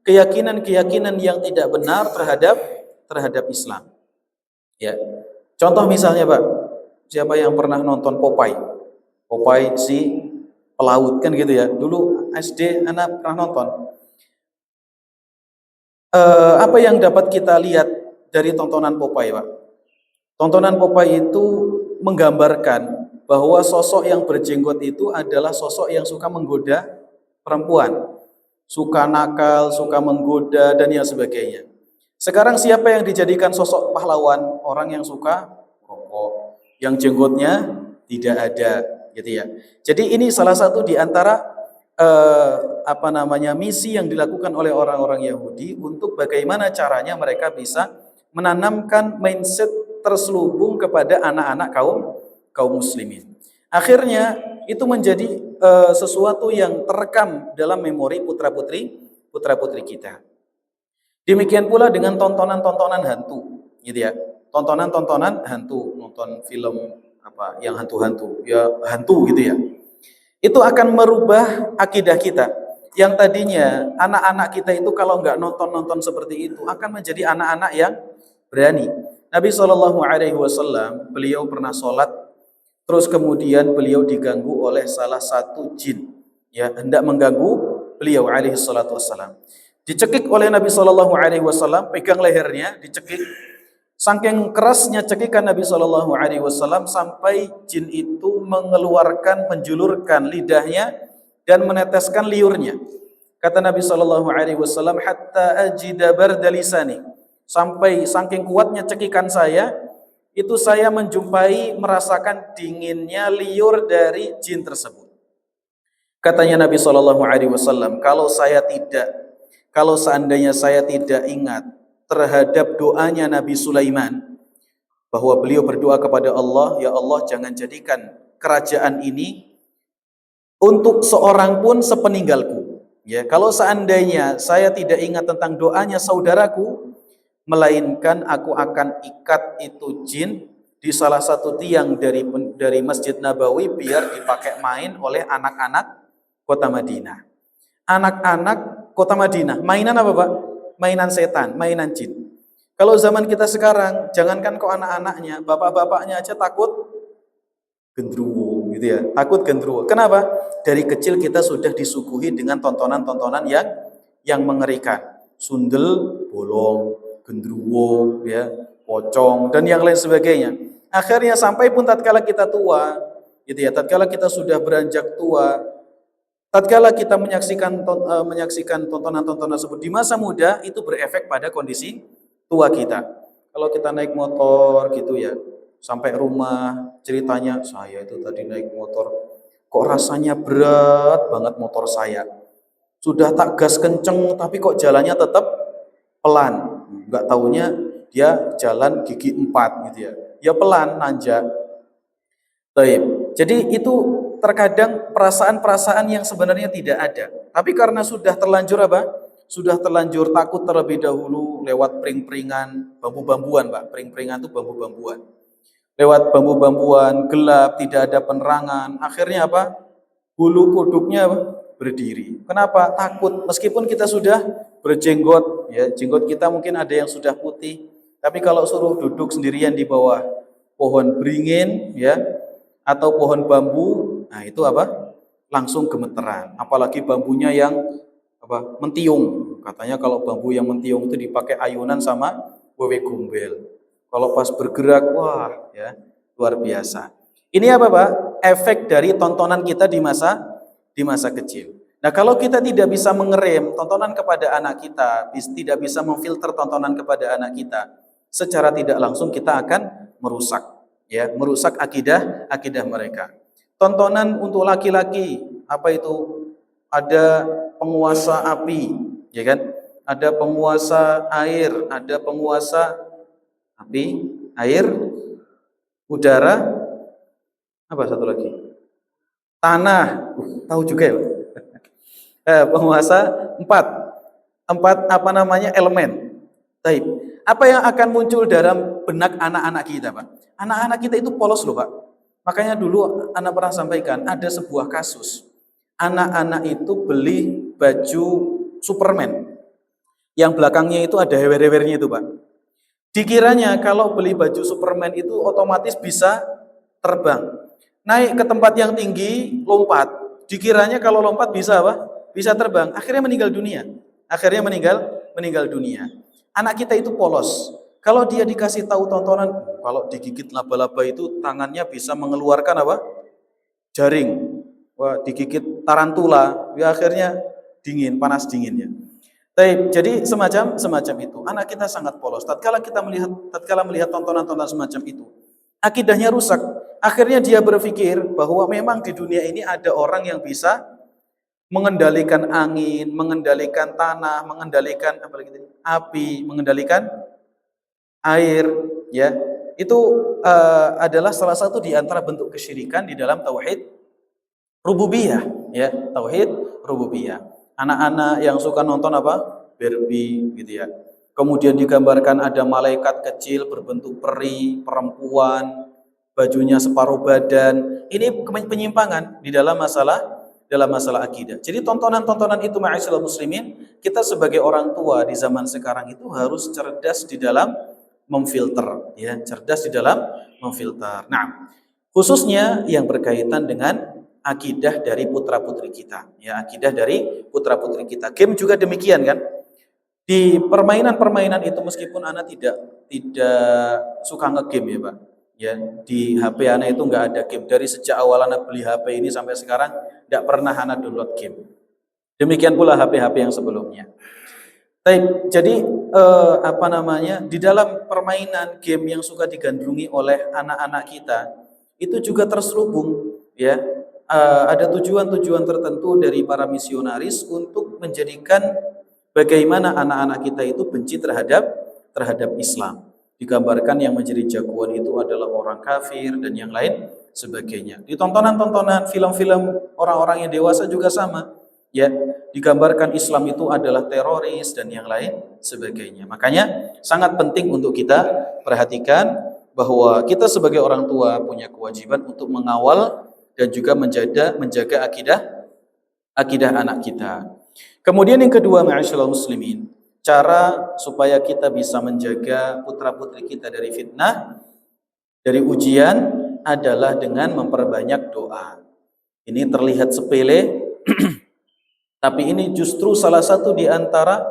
keyakinan-keyakinan yang tidak benar terhadap Islam. Ya. Contoh misalnya, Pak, siapa yang pernah nonton Popeye? Popeye si pelaut kan gitu ya. Dulu SD anak pernah nonton. Apa yang dapat kita lihat dari tontonan Popeye, Pak? Tontonan Popeye itu menggambarkan bahwa sosok yang berjenggot itu adalah sosok yang suka menggoda perempuan, suka nakal, suka menggoda dan yang sebagainya. Sekarang siapa yang dijadikan sosok pahlawan? Orang yang suka rokok, yang jenggotnya tidak ada, gitu ya. Jadi ini salah satu di antara misi yang dilakukan oleh orang-orang Yahudi untuk bagaimana caranya mereka bisa menanamkan mindset terselubung kepada anak-anak kaum muslimin. Akhirnya itu menjadi sesuatu yang terekam dalam memori putra-putri kita. Demikian pula dengan tontonan-tontonan hantu, gitu ya. Tontonan-tontonan hantu, nonton film apa yang hantu-hantu, ya hantu gitu ya. Itu akan merubah akidah kita. Yang tadinya anak-anak kita itu kalau nggak nonton-nonton seperti itu akan menjadi anak-anak yang berani. Nabi Shallallahu Alaihi Wasallam beliau pernah sholat, terus kemudian beliau diganggu oleh salah satu jin, ya hendak mengganggu beliau alaihi salatu wassalam. Dicekik oleh Nabi Shallallahu Alaihi Wasallam, pegang lehernya, dicekik. Saking kerasnya cekikan Nabi Shallallahu Alaihi Wasallam sampai jin itu menjulurkan lidahnya dan meneteskan liurnya. Kata Nabi Shallallahu Alaihi Wasallam, hatta ajida bardalisani, sampai saking kuatnya cekikan saya, itu saya merasakan dinginnya liur dari jin tersebut. Katanya Nabi Shallallahu Alaihi Wasallam, kalau seandainya saya tidak ingat terhadap doanya Nabi Sulaiman, bahwa beliau berdoa kepada Allah, ya Allah jangan jadikan kerajaan ini untuk seorang pun sepeninggalku. Ya, kalau seandainya saya tidak ingat tentang doanya saudaraku, melainkan aku akan ikat itu jin di salah satu tiang dari Masjid Nabawi biar dipakai main oleh anak-anak kota Madinah. Anak-anak kota Madinah, mainan apa Pak? Mainan setan, mainan jin. Kalau zaman kita sekarang, jangankan kok anak-anaknya, bapak-bapaknya aja takut gendruwo gitu ya, takut gendruwo. Kenapa? Dari kecil kita sudah disuguhi dengan tontonan-tontonan yang mengerikan. Sundel, bolong, gendruwo, ya, pocong dan yang lain sebagainya. Akhirnya sampai pun tatkala kita tua, gitu ya, tatkala kita sudah beranjak tua, tatkala kita menyaksikan tontonan-tontonan tersebut di masa muda, itu berefek pada kondisi tua kita. Kalau kita naik motor gitu ya, sampai rumah ceritanya, saya itu tadi naik motor, kok rasanya berat banget motor saya. Sudah tak gas kenceng, tapi kok jalannya tetap pelan. Enggak taunya dia jalan gigi 4 gitu ya. Ya pelan, nanjak. Baik. Jadi itu terkadang perasaan-perasaan yang sebenarnya tidak ada. Tapi karena sudah terlanjur apa? Sudah terlanjur takut terlebih dahulu lewat pring-pringan, bambu-bambuan, Pak. Pring-pringan itu bambu-bambuan. Lewat bambu-bambuan, gelap, tidak ada penerangan. Akhirnya apa? Bulu kuduknya apa? Berdiri. Kenapa? Takut. Meskipun kita sudah berjenggot, ya, jenggot kita mungkin ada yang sudah putih. Tapi kalau suruh duduk sendirian di bawah pohon beringin, ya, atau pohon bambu, nah itu apa? Langsung gemeteran. Apalagi bambunya yang apa? Mentiung. Katanya kalau bambu yang mentiung itu dipakai ayunan sama wewe gombel. Kalau pas bergerak, wah, ya, luar biasa. Ini apa, Pak? Efek dari tontonan kita di masa kecil. Nah, kalau kita tidak bisa mengerem tontonan kepada anak kita, tidak bisa memfilter tontonan kepada anak kita, secara tidak langsung kita akan merusak, ya, merusak akidah mereka. Tontonan untuk laki-laki, apa itu? Ada penguasa api, ya kan? Ada penguasa air, ada penguasa api, air, udara, apa satu lagi? Tanah. Tahu juga ya? Penguasa empat apa namanya elemen. Taib. Apa yang akan muncul dalam benak anak-anak kita, Pak? Anak-anak kita itu polos loh, Pak. Makanya dulu anak pernah sampaikan ada sebuah kasus. Anak-anak itu beli baju Superman yang belakangnya itu ada hewer-hewernya itu, Pak. Dikiranya kalau beli baju Superman itu otomatis bisa terbang. Naik ke tempat yang tinggi, lompat. Dikiranya kalau lompat bisa apa? Bisa terbang. Akhirnya meninggal dunia. Akhirnya meninggal dunia. Anak kita itu polos. Kalau dia dikasih tahu tontonan, kalau digigit laba-laba itu tangannya bisa mengeluarkan apa? Jaring. Wah, digigit tarantula, ya akhirnya dingin, panas dingin ya. Jadi semacam itu. Anak kita sangat polos. Tatkala melihat tontonan-tontonan semacam itu, akidahnya rusak. Akhirnya dia berpikir bahwa memang di dunia ini ada orang yang bisa mengendalikan angin, mengendalikan tanah, mengendalikan api, mengendalikan air, ya. Itu adalah salah satu di antara bentuk kesyirikan di dalam tauhid rububiyah, ya, tauhid rububiyah. Anak-anak yang suka nonton apa? Barbie gitu ya. Kemudian digambarkan ada malaikat kecil berbentuk peri, perempuan, bajunya separuh badan. Ini penyimpangan di dalam masalah akidah. Jadi tontonan-tontonan itu ma'asyiral muslimin, kita sebagai orang tua di zaman sekarang itu harus cerdas di dalam memfilter, ya, cerdas di dalam memfilter. Nah, khususnya yang berkaitan dengan akidah dari putra-putri kita, ya, akidah dari putra-putri kita. Game juga demikian kan? Di permainan-permainan itu meskipun anak tidak suka ngegame ya, Pak. Ya, di HP anak itu nggak ada game. Dari sejak awal anak beli HP ini sampai sekarang nggak pernah anak download game. Demikian pula HP-HP yang sebelumnya. Jadi di dalam permainan game yang suka digandrungi oleh anak-anak kita itu juga terselubung, ya. Ada tujuan-tujuan tertentu dari para misionaris untuk menjadikan bagaimana anak-anak kita itu benci terhadap Islam. Digambarkan yang menjadi jagoan itu adalah orang kafir dan yang lain sebagainya. Di tontonan-tontonan film-film orang-orang yang dewasa juga sama, ya. Digambarkan Islam itu adalah teroris dan yang lain sebagainya. Makanya sangat penting untuk kita perhatikan bahwa kita sebagai orang tua punya kewajiban untuk mengawal dan juga menjaga akidah anak kita. Kemudian yang kedua, ma'asyiral muslimin, cara supaya kita bisa menjaga putra-putri kita dari fitnah, dari ujian adalah dengan memperbanyak doa. Ini terlihat sepele, tapi ini justru salah satu di antara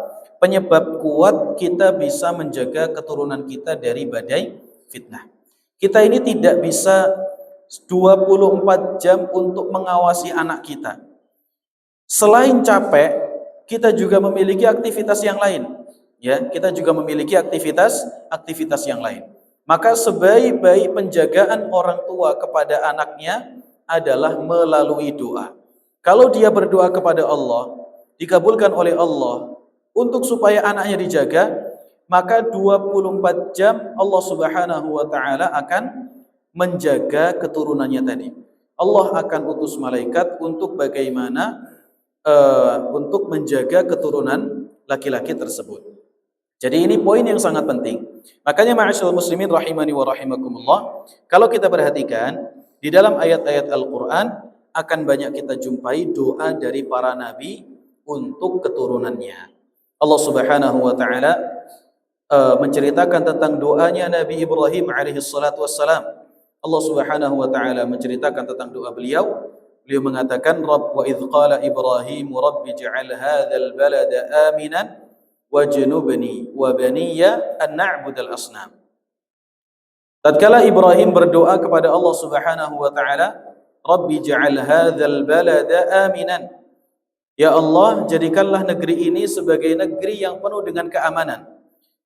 penyebab kuat kita bisa menjaga keturunan kita dari badai fitnah. Kita ini tidak bisa 24 jam untuk mengawasi anak kita. Selain capek, kita juga memiliki aktivitas yang lain. Ya, kita juga memiliki aktivitas yang lain. Maka sebaik-baik penjagaan orang tua kepada anaknya adalah melalui doa. Kalau dia berdoa kepada Allah, dikabulkan oleh Allah untuk supaya anaknya dijaga, maka 24 jam Allah Subhanahu wa taala akan menjaga keturunannya tadi. Allah akan utus malaikat untuk bagaimana untuk menjaga keturunan laki-laki tersebut. Jadi ini poin yang sangat penting. Makanya ma'asyiral muslimin rahimani wa rahimakumullah, kalau kita perhatikan di dalam ayat-ayat Al-Qur'an akan banyak kita jumpai doa dari para nabi untuk keturunannya. Allah Subhanahu wa taala menceritakan tentang doanya Nabi Ibrahim alaihi salatu wassalam. Allah Subhanahu wa taala menceritakan tentang doa beliau. Beliau mengatakan, Rabb wa idh qala Ibrahim rabbi ij'al hadzal balada aminan wajnubni wa baniya an na'budal asnam. Tatkala Ibrahim berdoa kepada Allah Subhanahu wa taala, Rabbi ij'al hadzal balada aminan. Ya Allah, jadikanlah negeri ini sebagai negeri yang penuh dengan keamanan.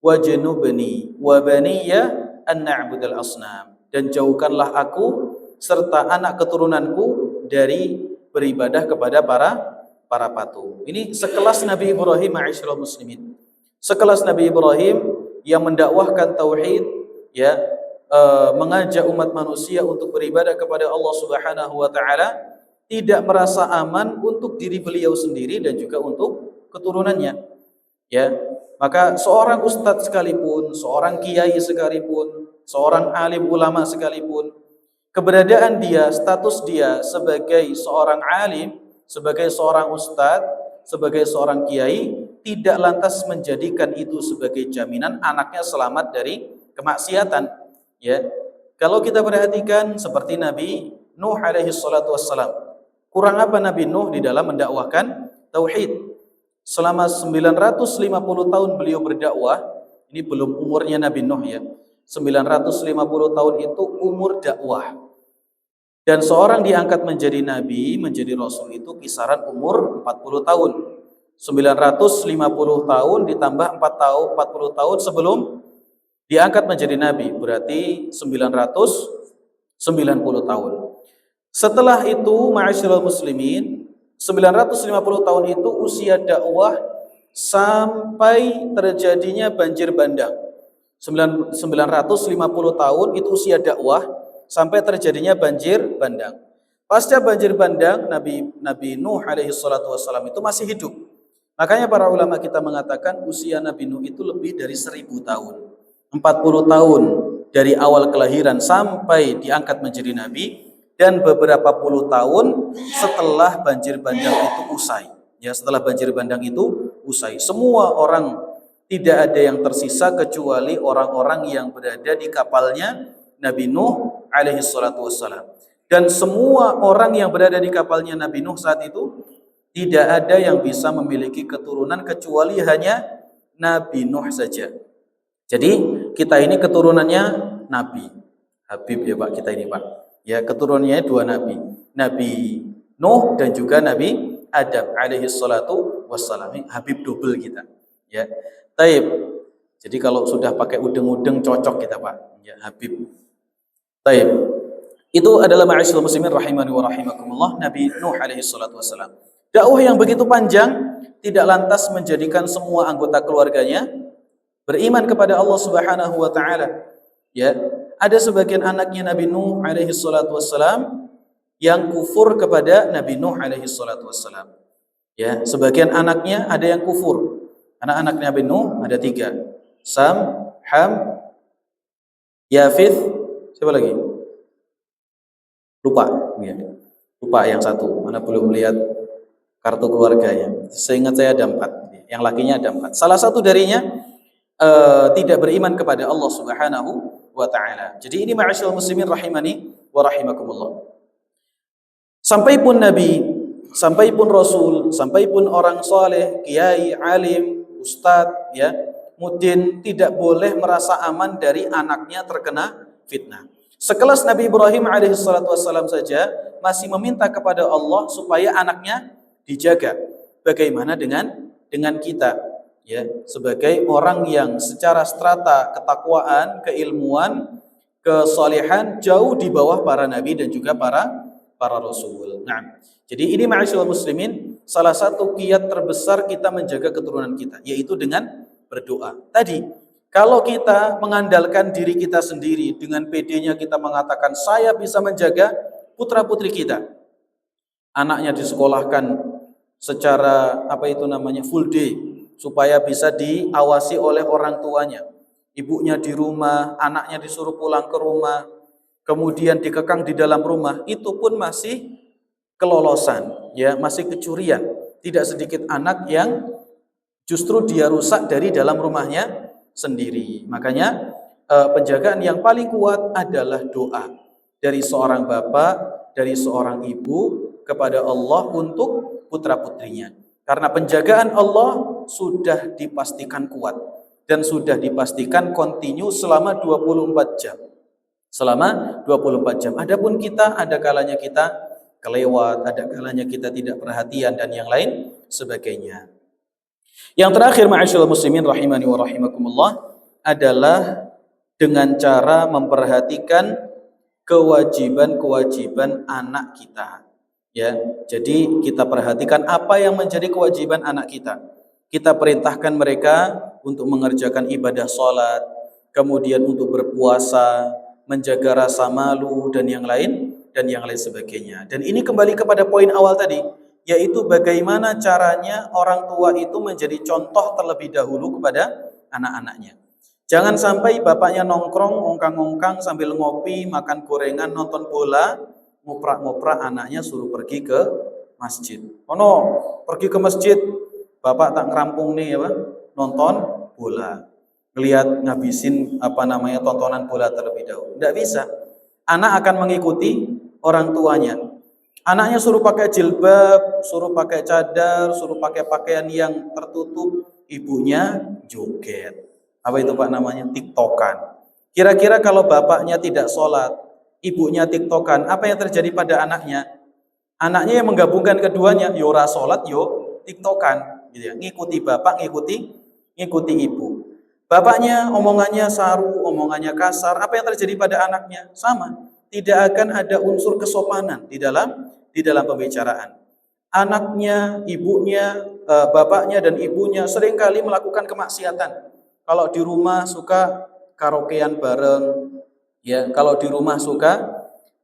Wajnubni wa baniya an na'budal asnam. Dan jauhkanlah aku serta anak keturunanku dari beribadah kepada para patung. Ini sekelas Nabi Ibrahim ma'asyiral muslimin. Sekelas Nabi Ibrahim yang mendakwahkan tauhid, ya, mengajak umat manusia untuk beribadah kepada Allah Subhanahu wa taala, tidak merasa aman untuk diri beliau sendiri dan juga untuk keturunannya. Ya, maka seorang ustadz sekalipun, seorang kiai sekalipun, seorang alim ulama sekalipun, keberadaan dia, status dia sebagai seorang alim, sebagai seorang ustadz, sebagai seorang kiai tidak lantas menjadikan itu sebagai jaminan anaknya selamat dari kemaksiatan. Ya, kalau kita perhatikan seperti Nabi Nuh alaihi salatu wassalam, kurang apa Nabi Nuh di dalam mendakwahkan tauhid? Selama 950 tahun beliau berdakwah, ini belum umurnya Nabi Nuh ya. 950 tahun itu umur dakwah. Dan seorang diangkat menjadi nabi, menjadi rasul itu kisaran umur 40 tahun. 950 tahun ditambah 40 tahun sebelum diangkat menjadi nabi, berarti 990 tahun. Setelah itu, ma'asyiral muslimin, 950 tahun itu usia dakwah sampai terjadinya banjir bandang. 950 tahun itu usia dakwah sampai terjadinya banjir bandang. Pasca banjir bandang, Nabi Nuh alaihi salatu wassalam itu masih hidup. Makanya para ulama kita mengatakan usia Nabi Nuh itu lebih dari 1000 tahun. 40 tahun dari awal kelahiran sampai diangkat menjadi nabi, dan beberapa puluh tahun setelah banjir bandang itu usai. Ya, setelah banjir bandang itu usai, semua orang, tidak ada yang tersisa kecuali orang-orang yang berada di kapalnya Nabi Nuh alaihi salatu wassalam. Dan semua orang yang berada di kapalnya Nabi Nuh saat itu tidak ada yang bisa memiliki keturunan kecuali hanya Nabi Nuh saja. Jadi kita ini keturunannya Nabi. Habib ya Pak, kita ini Pak. Ya, keturunannya dua Nabi. Nabi Nuh dan juga Nabi Adam alaihi salatu wassalam. Habib double kita. Ya. Taib. Jadi kalau sudah pakai udeng-udeng cocok kita Pak. Ya, Habib. Taib. Itu adalah ma'asyiral muslimin rahimani wa rahimakumullah, Nabi Nuh alaihi salatu wassalam. Dakwah yang begitu panjang tidak lantas menjadikan semua anggota keluarganya beriman kepada Allah Subhanahu wa taala. Ya, ada sebagian anaknya Nabi Nuh alaihi salatu wassalam yang kufur kepada Nabi Nuh alaihi salatu wassalam. Ya, sebagian anaknya ada yang kufur. Anak-anak Nabi Nuh ada 3. Sam, Ham, Yafith, siapa lagi? Lupa, ya. Lupa yang satu. Mana belum lihat kartu keluarganya. Seingat saya ada 4. Yang lakinya ada 4. Salah satu darinya tidak beriman kepada Allah Subhanahu wa taala. Jadi ini ma'asyiral muslimin rahimani wa rahimakumullah. Sampai pun nabi, sampai pun rasul, sampai pun orang saleh, kiai, alim, ustadz, ya, mudin tidak boleh merasa aman dari anaknya terkena fitnah. Sekelas Nabi Ibrahim alaihi salatu wassalam saja masih meminta kepada Allah supaya anaknya dijaga. Bagaimana dengan kita, ya, sebagai orang yang secara strata ketakwaan, keilmuan, kesalehan jauh di bawah para nabi dan juga para rasul. Nah, jadi ini ma'asyiral muslimin, salah satu kiat terbesar kita menjaga keturunan kita yaitu dengan berdoa. Tadi kalau kita mengandalkan diri kita sendiri, dengan PD-nya kita mengatakan saya bisa menjaga putra-putri kita. Anaknya disekolahkan secara full day supaya bisa diawasi oleh orang tuanya. Ibunya di rumah, anaknya disuruh pulang ke rumah, kemudian dikekang di dalam rumah, itu pun masih kelolosan, ya, masih kecurian. Tidak sedikit anak yang justru dia rusak dari dalam rumahnya sendiri. Makanya penjagaan yang paling kuat adalah doa dari seorang bapak, dari seorang ibu kepada Allah untuk putra-putrinya. Karena penjagaan Allah sudah dipastikan kuat dan sudah dipastikan kontinu selama 24 jam. Selama 24 jam. Adapun kita, ada kalanya kita kelewat, ada kalanya kita tidak perhatian dan yang lain sebagainya. Yang terakhir ma'asyiral muslimin rahimani wa rahimakumullah adalah dengan cara memperhatikan kewajiban-kewajiban anak kita. Ya, jadi kita perhatikan apa yang menjadi kewajiban anak kita. Kita perintahkan mereka untuk mengerjakan ibadah sholat, kemudian untuk berpuasa, menjaga rasa malu dan yang lain sebagainya. Dan ini kembali kepada poin awal tadi, yaitu bagaimana caranya orang tua itu menjadi contoh terlebih dahulu kepada anak-anaknya. Jangan sampai bapaknya nongkrong, ongkang-ongkang sambil ngopi, makan gorengan, nonton bola, ngoprak-ngoprak anaknya suruh pergi ke masjid. Oh no, pergi ke masjid Bapak tak ngerampung nih apa? Nonton bola. Ngelihat ngabisin tontonan bola terlebih dahulu. Tidak bisa. Anak akan mengikuti orang tuanya. Anaknya suruh pakai jilbab, suruh pakai cadar, suruh pakai pakaian yang tertutup, ibunya joget. Apa itu Pak namanya? TikTokan. Kira-kira kalau bapaknya tidak sholat, ibunya TikTokan, apa yang terjadi pada anaknya? Anaknya yang menggabungkan keduanya, yo ora sholat, yo TikTokan, gitu ya. Ngikuti bapak, ngikuti ibu. Bapaknya omongannya saru, omongannya kasar, apa yang terjadi pada anaknya? Sama. Tidak akan ada unsur kesopanan di dalam pembicaraan. Anaknya, ibunya, bapaknya dan ibunya seringkali melakukan kemaksiatan. Kalau di rumah suka karaokean bareng, ya. Kalau di rumah suka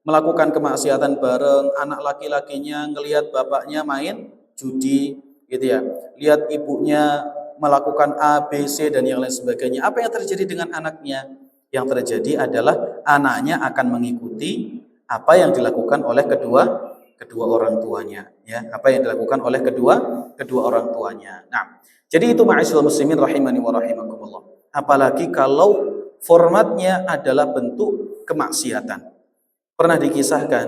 melakukan kemaksiatan bareng, anak laki-lakinya ngelihat bapaknya main judi, gitu ya. Lihat ibunya melakukan A, B, C dan yang lain sebagainya. Apa yang terjadi dengan anaknya? Yang terjadi adalah anaknya akan mengikuti apa yang dilakukan oleh kedua orang tuanya, ya. Apa yang dilakukan oleh kedua orang tuanya. Nah, jadi itu ma'asyiral muslimin rahimani wa rahimakumullah. Apalagi kalau formatnya adalah bentuk kemaksiatan. Pernah dikisahkan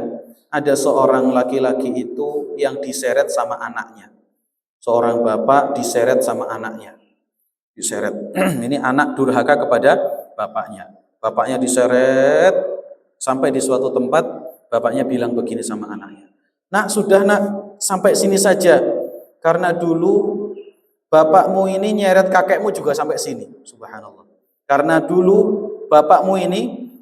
ada seorang laki-laki itu yang diseret sama anaknya. Seorang bapak diseret sama anaknya. Diseret. Ini anak durhaka kepada bapaknya. Bapaknya diseret sampai di suatu tempat, bapaknya bilang begini sama anaknya. Nak, sudah nak, sampai sini saja. Karena dulu bapakmu ini nyeret kakekmu juga sampai sini. Subhanallah. Karena dulu bapakmu ini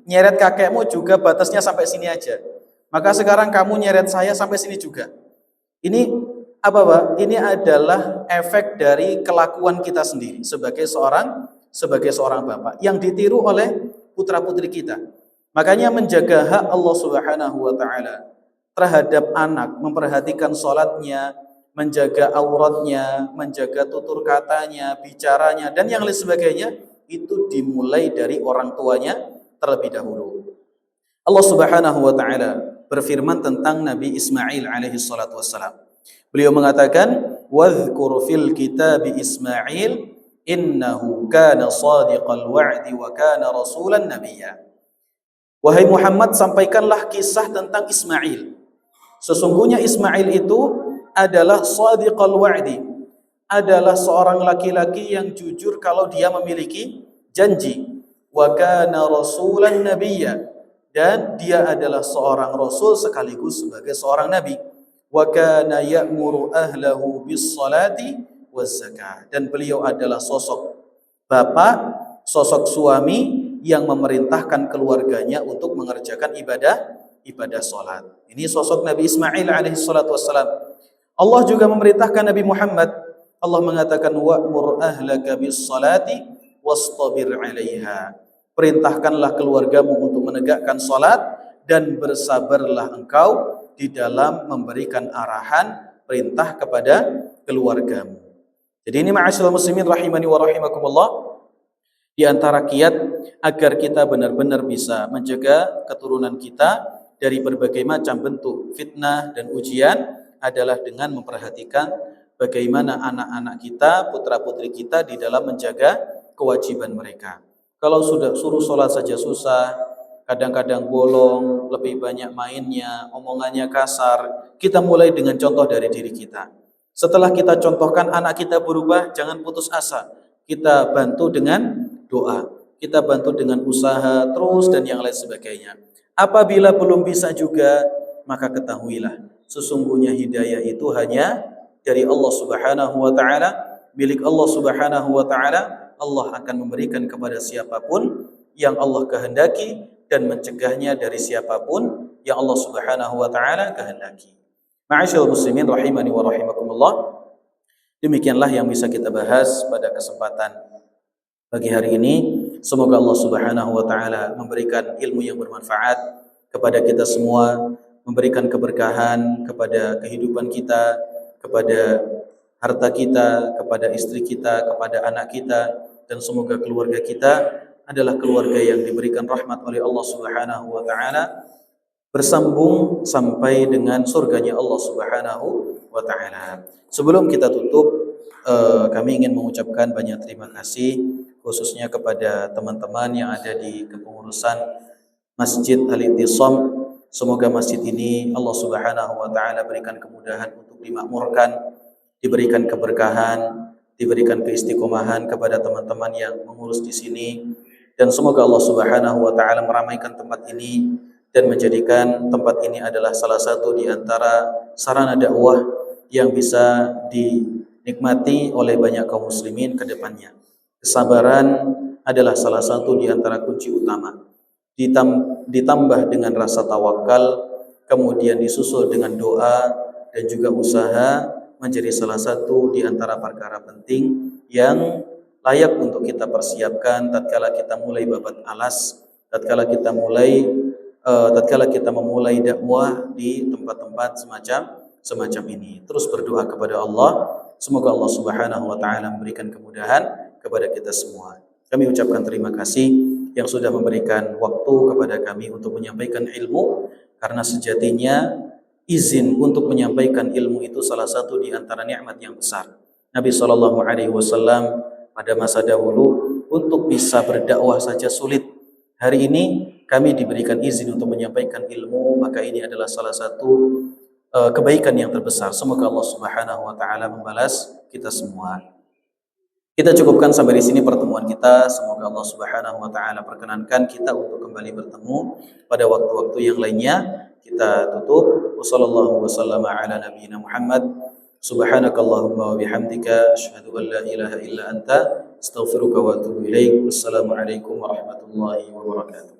nyeret kakekmu juga batasnya sampai sini aja. Maka sekarang kamu nyeret saya sampai sini juga. Ini apa Pak? Ini adalah efek dari kelakuan kita sendiri sebagai seorang bapak yang ditiru oleh putra-putri kita. Makanya menjaga hak Allah Subhanahu wa taala terhadap anak, memperhatikan sholatnya, menjaga auratnya, menjaga tutur katanya, bicaranya dan yang lain sebagainya itu dimulai dari orang tuanya terlebih dahulu. Allah Subhanahu wa taala berfirman tentang Nabi Ismail alaihi salatu wassalam. Beliau mengatakan, "Wadhkur fil kitabi Ismail innahu kana shadiqal wa'di wa kana rasulan nabiyya." Wahai Muhammad, sampaikanlah kisah tentang Ismail. Sesungguhnya Ismail itu adalah shadiqal wa'di, adalah seorang laki-laki yang jujur kalau dia memiliki janji. Wa kana rasulan nabiyya, dan dia adalah seorang rasul sekaligus sebagai seorang nabi. Wa kana ya'muru ahlahu bis salati waz zakah, dan beliau adalah sosok bapak, sosok suami yang memerintahkan keluarganya untuk mengerjakan ibadah salat. Ini sosok Nabi Ismail alaihi salatu wassalam. Allah juga memerintahkan Nabi Muhammad. Allah mengatakan wa'mur ahlaka bis salati wastabir 'alaiha. Perintahkanlah keluargamu untuk menegakkan salat dan bersabarlah engkau di dalam memberikan arahan perintah kepada keluargamu. Jadi ini ma'asyiral muslimin rahimani wa rahimakumullah, di antara kiat agar kita benar-benar bisa menjaga keturunan kita dari berbagai macam bentuk fitnah dan ujian adalah dengan memperhatikan bagaimana anak-anak kita, putra-putri kita di dalam menjaga kewajiban mereka. Kalau sudah suruh sholat saja susah, kadang-kadang bolong, lebih banyak mainnya, omongannya kasar, kita mulai dengan contoh dari diri kita. Setelah kita contohkan anak kita berubah, jangan putus asa. Kita bantu dengan doa, kita bantu dengan usaha terus dan yang lain sebagainya. Apabila belum bisa juga, maka ketahuilah sesungguhnya hidayah itu hanya dari Allah Subhanahu wa taala, milik Allah Subhanahu wa taala. Allah akan memberikan kepada siapapun yang Allah kehendaki dan mencegahnya dari siapapun yang Allah Subhanahu wa taala kehendaki. Ma'asyiral muslimin rahimani wa rahimakumullah. Demikianlah yang bisa kita bahas pada kesempatan pagi hari ini. Semoga Allah Subhanahu wa taala memberikan ilmu yang bermanfaat kepada kita semua, memberikan keberkahan kepada kehidupan kita, kepada harta kita, kepada istri kita, kepada anak kita, dan semoga keluarga kita adalah keluarga yang diberikan rahmat oleh Allah Subhanahu wa taala, bersambung sampai dengan surganya Allah Subhanahu wa taala. Sebelum kita tutup, kami ingin mengucapkan banyak terima kasih khususnya kepada teman-teman yang ada di kepengurusan Masjid Al-I'tisam. Semoga masjid ini Allah Subhanahu wa taala berikan kemudahan untuk dimakmurkan, diberikan keberkahan, diberikan keistiqomahan kepada teman-teman yang mengurus di sini, dan semoga Allah Subhanahu wa taala meramaikan tempat ini dan menjadikan tempat ini adalah salah satu di antara sarana dakwah yang bisa dinikmati oleh banyak kaum muslimin ke depannya. Kesabaran adalah salah satu di antara kunci utama. Ditambah dengan rasa tawakal, kemudian disusul dengan doa dan juga usaha menjadi salah satu di antara perkara penting yang layak untuk kita persiapkan tatkala kita mulai babat alas, tatkala kita memulai dakwah di tempat-tempat semacam ini. Terus berdoa kepada Allah, semoga Allah Subhanahu wa taala memberikan kemudahan kepada kita semua. Kami ucapkan terima kasih yang sudah memberikan waktu kepada kami untuk menyampaikan ilmu, karena sejatinya izin untuk menyampaikan ilmu itu salah satu di antara nikmat yang besar. Nabi sallallahu alaihi wasallam pada masa dahulu untuk bisa berdakwah saja sulit. Hari ini kami diberikan izin untuk menyampaikan ilmu, maka ini adalah salah satu kebaikan yang terbesar. Semoga Allah Subhanahu wa taala membalas kita semua. Kita cukupkan sampai di sini pertemuan kita. Semoga Allah Subhanahu wa taala perkenankan kita untuk kembali bertemu pada waktu-waktu yang lainnya. Kita tutup. Wassallallahu wasallama ala nabiyyina Muhammad. Subhanakallahumma wa bihamdika asyhadu an la ilaha illa anta astaghfiruka wa atubu ilaik. Wassalamualaikum warahmatullahi wabarakatuh.